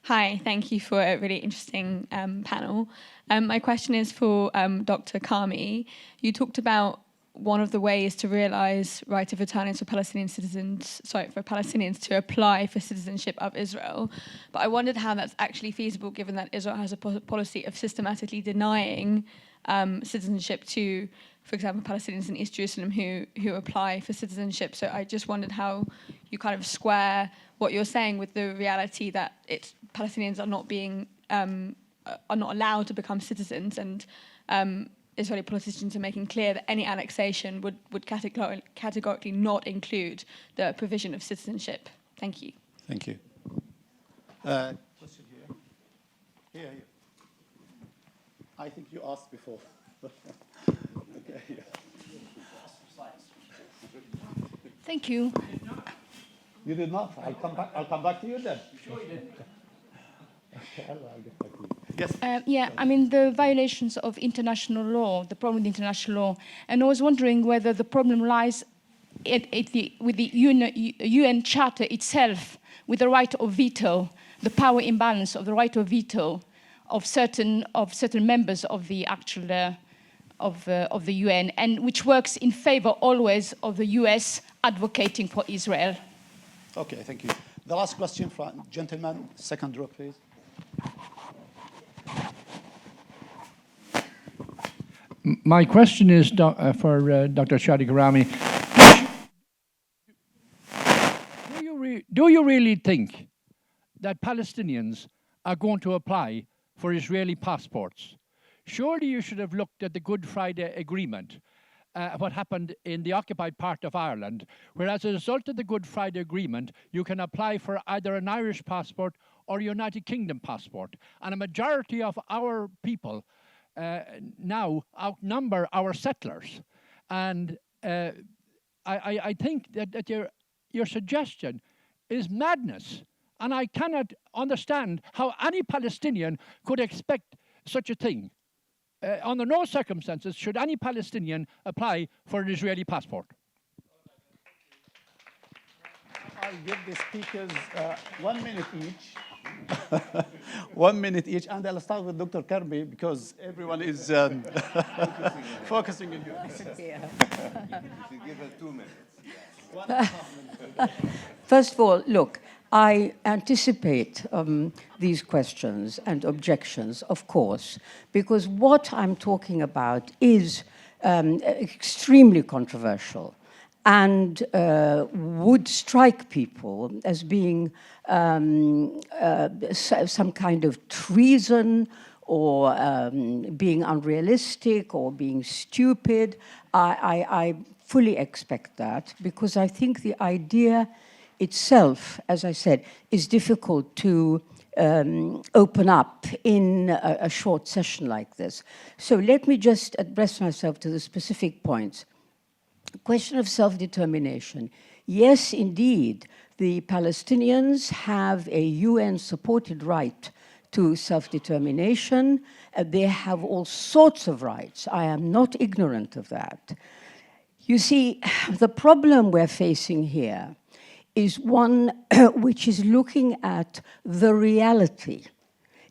Hi, thank you for a really interesting panel. My question is for Dr. Karmi. You talked about one of the ways to realize right of return for Palestinian citizens, for Palestinians to apply for citizenship of Israel. But I wondered how that's actually feasible, given that Israel has a policy of systematically denying citizenship to, for example, Palestinians in East Jerusalem who apply for citizenship. So I just wondered how you kind of square what you're saying with the reality that Palestinians are not being are not allowed to become citizens, and Israeli politicians are making clear that any annexation would categorically not include the provision of citizenship. Thank you. Thank you. Question here. Here. I think you asked before. Okay. Thank you. You did not? I'll come back to you then. Sure you did. Okay, I'll get back to you. Yes. Yeah, I mean, the violations of international law, the problem with international law, and I was wondering whether the problem lies with the UN Charter itself, with the right of veto, the power imbalance of the right of veto of certain members of the actual of the UN, and which works in favor always of the US advocating for Israel. Okay, thank you. The last question, gentleman, second row, please. My question is for Dr. Ghada Karmi. Do you really think that Palestinians are going to apply for Israeli passports? Surely you should have looked at the Good Friday Agreement, what happened in the occupied part of Ireland, where as a result of the Good Friday Agreement, you can apply for either an Irish passport or a United Kingdom passport. And a majority of our people now outnumber our settlers. And I think that your suggestion is madness. And I cannot understand how any Palestinian could expect such a thing. Under no circumstances should any Palestinian apply for an Israeli passport. I'll give the speakers 1 minute each. 1 minute each, and I'll start with Dr. Karmi because everyone is focusing on you. Yeah. You give her 2 minutes. First of all, look, I anticipate these questions and objections, of course, because what I'm talking about is extremely controversial and would strike people as being some kind of treason or being unrealistic or being stupid. I fully expect that because I think the idea itself, as I said, is difficult to open up in a short session like this. So let me just address myself to the specific points. Question of self-determination. Yes, indeed, the Palestinians have a UN-supported right to self-determination. They have all sorts of rights. I am not ignorant of that. You see, the problem we're facing here is one which is looking at the reality.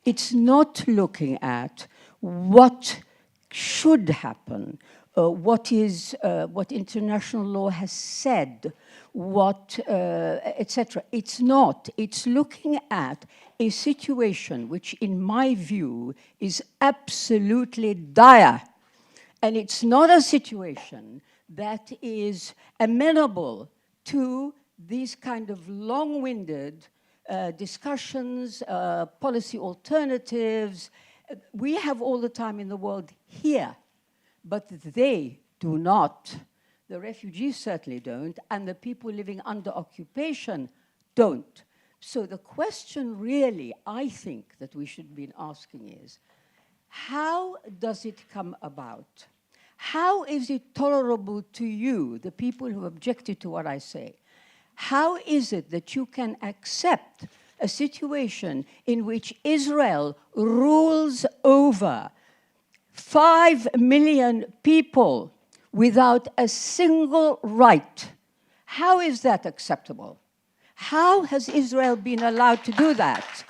It's not looking at what should happen what international law has said, etc. It's not. It's looking at a situation which, in my view, is absolutely dire. And it's not a situation that is amenable to these kind of long-winded discussions, policy alternatives. We have all the time in the world here, but they do not. The refugees certainly don't, and the people living under occupation don't. So the question really, I think, that we should be asking is, how does it come about? How is it tolerable to you, the people who objected to what I say? How is it that you can accept a situation in which Israel rules over 5 million people without a single right? How is that acceptable? How has Israel been allowed to do that?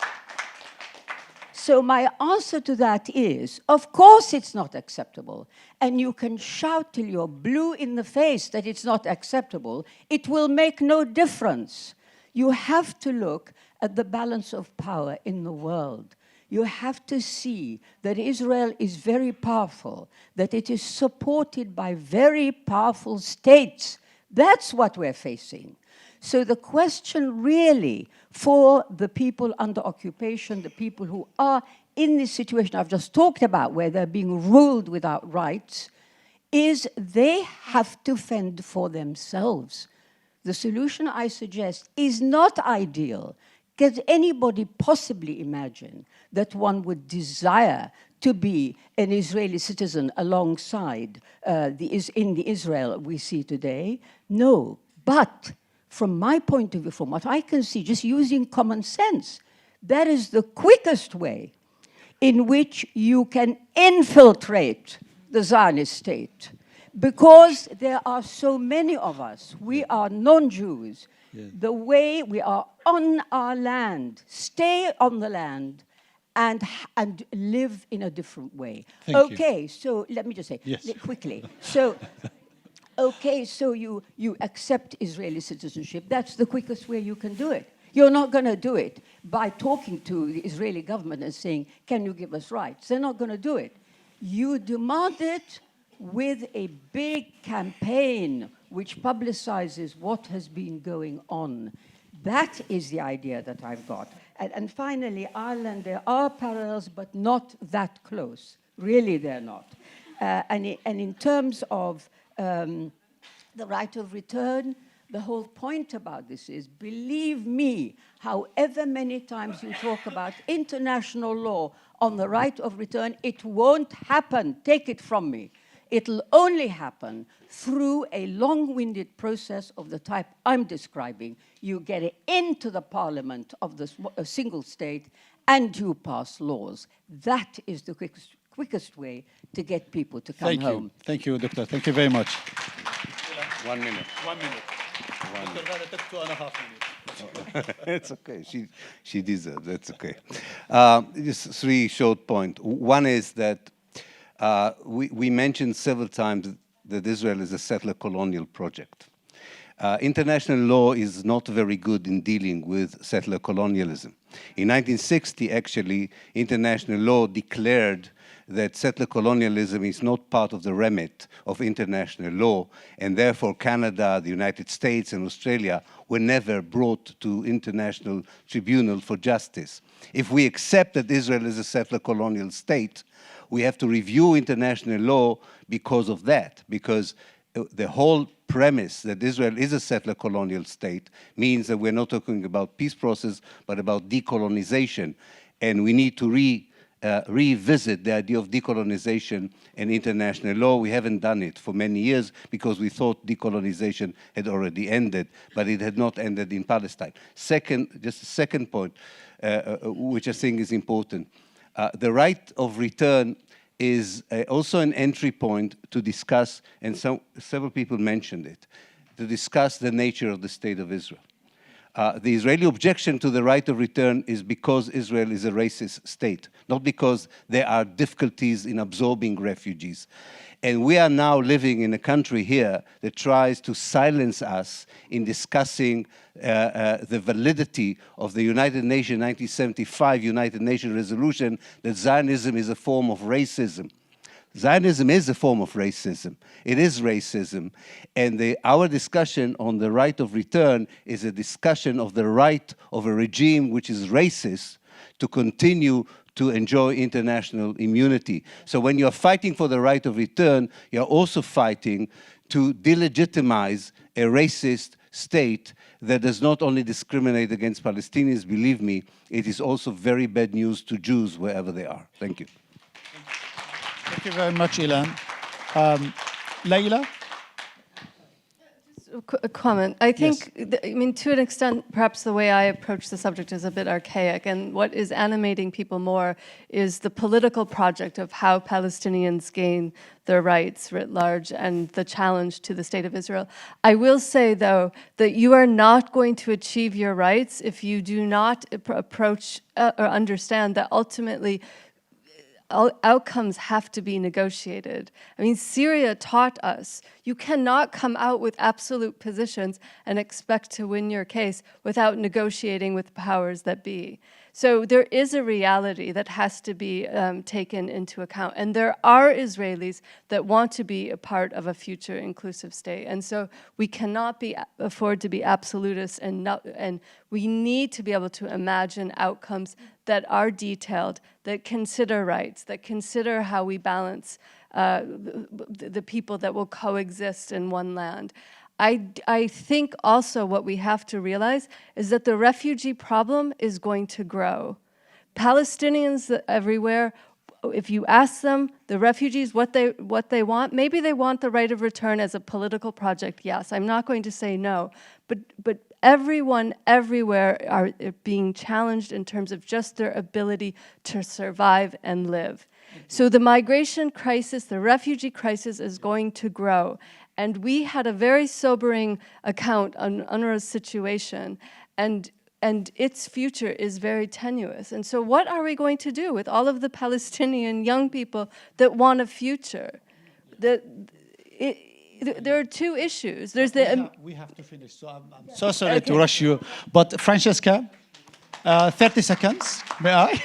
So my answer to that is, of course it's not acceptable. And you can shout till you're blue in the face that it's not acceptable. It will make no difference. You have to look at the balance of power in the world. You have to see that Israel is very powerful, that it is supported by very powerful states. That's what we're facing. So the question really for the people under occupation, the people who are in this situation I've just talked about, where they're being ruled without rights, is they have to fend for themselves. The solution I suggest is not ideal. Can anybody possibly imagine that one would desire to be an Israeli citizen alongside in the Israel we see today? No, but from my point of view, from what I can see, just using common sense, that is the quickest way in which you can infiltrate the Zionist state. Because there are so many of us, we are non-Jews. Yeah. The way we are on our land, stay on the land, and live in a different way. Okay, so let me just say quickly. So. Okay, so you accept Israeli citizenship. That's the quickest way you can do it. You're not going to do it by talking to the Israeli government and saying, can you give us rights? They're not going to do it. You demand it with a big campaign which publicizes what has been going on. That is the idea that I've got. And finally, Ireland, there are parallels, but not that close. Really, they're not. And in terms of the right of return, the whole point about this is, believe me, however many times you talk about international law on the right of return, it won't happen. Take it from me. It'll only happen through a long-winded process of the type I'm describing. You get it into the parliament of a single state and you pass laws. That is the quickest way to get people to come home. Thank you, Doctor. Thank you very much. 1 minute. 1 minute. Dr. Ghada took 2.5 minutes. It's okay. She deserves it. It's okay. Just 3 short points. One is that we mentioned several times that Israel is a settler colonial project. International law is not very good in dealing with settler colonialism. In 1960, actually, international law declared that settler colonialism is not part of the remit of international law, and therefore Canada, the United States, and Australia were never brought to international tribunal for justice. If we accept that Israel is a settler colonial state, we have to review international law because of that, because the whole premise that Israel is a settler colonial state means that we're not talking about peace process, but about decolonization, and we need to revisit the idea of decolonization and international law. We haven't done it for many years because we thought decolonization had already ended, but it had not ended in Palestine. Just a second point, which I think is important. The right of return is also an entry point to discuss, and several people mentioned it, to discuss the nature of the State of Israel. The Israeli objection to the right of return is because Israel is a racist state, not because there are difficulties in absorbing refugees. And we are now living in a country here that tries to silence us in discussing the validity of the United Nations 1975 United Nations resolution that Zionism is a form of racism. Zionism is a form of racism. It is racism. And our discussion on the right of return is a discussion of the right of a regime which is racist to continue to enjoy international immunity. So when you're fighting for the right of return, you're also fighting to delegitimize a racist state that does not only discriminate against Palestinians, believe me, it is also very bad news to Jews wherever they are. Thank you. Thank you very much, Ilan. Leila? A comment. I think, I mean, to an extent, perhaps the way I approach the subject is a bit archaic, and what is animating people more is the political project of how Palestinians gain their rights writ large and the challenge to the State of Israel. I will say, though, that you are not going to achieve your rights if you do not approach or understand that ultimately outcomes have to be negotiated. I mean, Syria taught us you cannot come out with absolute positions and expect to win your case without negotiating with powers that be. So there is a reality that has to be taken into account. And there are Israelis that want to be a part of a future inclusive state. And so we cannot afford to be absolutists, and we need to be able to imagine outcomes that are detailed, that consider rights, that consider how we balance the people that will coexist in one land. I think also what we have to realize is that the refugee problem is going to grow. Palestinians everywhere, if you ask them, the refugees, what they want, maybe they want the right of return as a political project, yes. I'm not going to say no, but everyone everywhere are being challenged in terms of just their ability to survive and live. So the migration crisis, the refugee crisis is going to grow. And we had a very sobering account on UNRWA's situation, and its future is very tenuous. And so what are we going to do with all of the Palestinian young people that want a future? There are two issues. There's we have to finish, so I'm so sorry to rush you. But Francesca, 30 seconds, may I?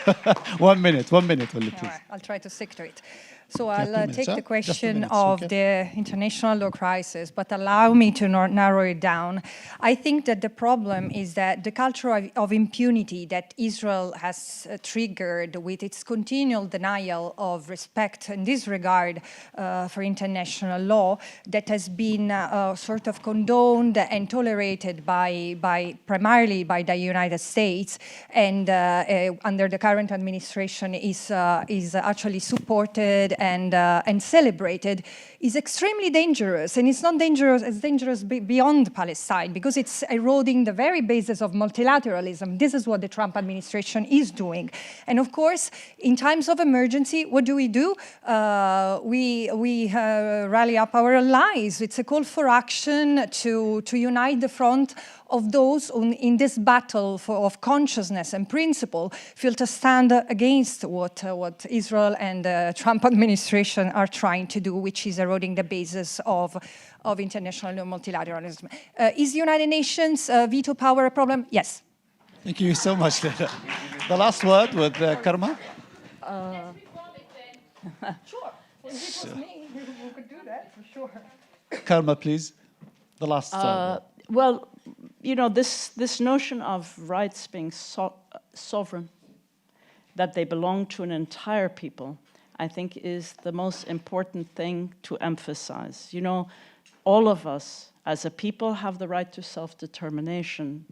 1 minute only, please. All right, I'll try to stick to it. So I'll take the question of the international law crisis, but allow me to narrow it down. I think that the problem is that the culture of impunity that Israel has triggered with its continual denial of respect and disregard for international law, that has been sort of condoned and tolerated primarily by the United States, and under the current administration is actually supported and celebrated, is extremely dangerous. And it's not dangerous, it's dangerous beyond Palestine, because it's eroding the very basis of multilateralism. This is what the Trump administration is doing. And of course, in times of emergency, what do? We rally up our allies. It's a call for action to unite the front of those in this battle of consciousness and principle feel to stand against what Israel and the Trump administration are trying to do, which is eroding the basis of international multilateralism. Is the United Nations veto power a problem? Yes. Thank you so much, Leila. The last word with Karma. Sure. If it was me, we could do that for sure. Karma, please. The last word. Well, you know, this notion of rights being sovereign, that they belong to an entire people, I think is the most important thing to emphasize. You know, all of us as a people have the right to self-determination.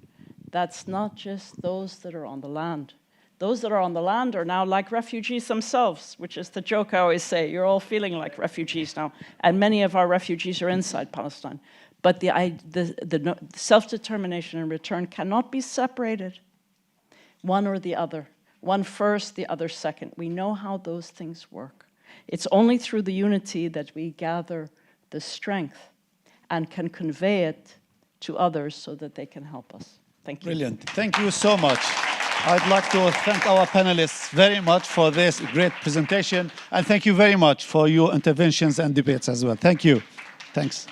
That's not just those that are on the land. Those that are on the land are now like refugees themselves, which is the joke I always say. You're all feeling like refugees now, and many of our refugees are inside Palestine. But the self-determination in return cannot be separated, one or the other. One first, the other second. We know how those things work. It's only through the unity that we gather the strength and can convey it to others so that they can help us. Thank you. Brilliant. Thank you so much. I'd like to thank our panelists very much for this great presentation, and thank you very much for your interventions and debates as well. Thank you. Thanks.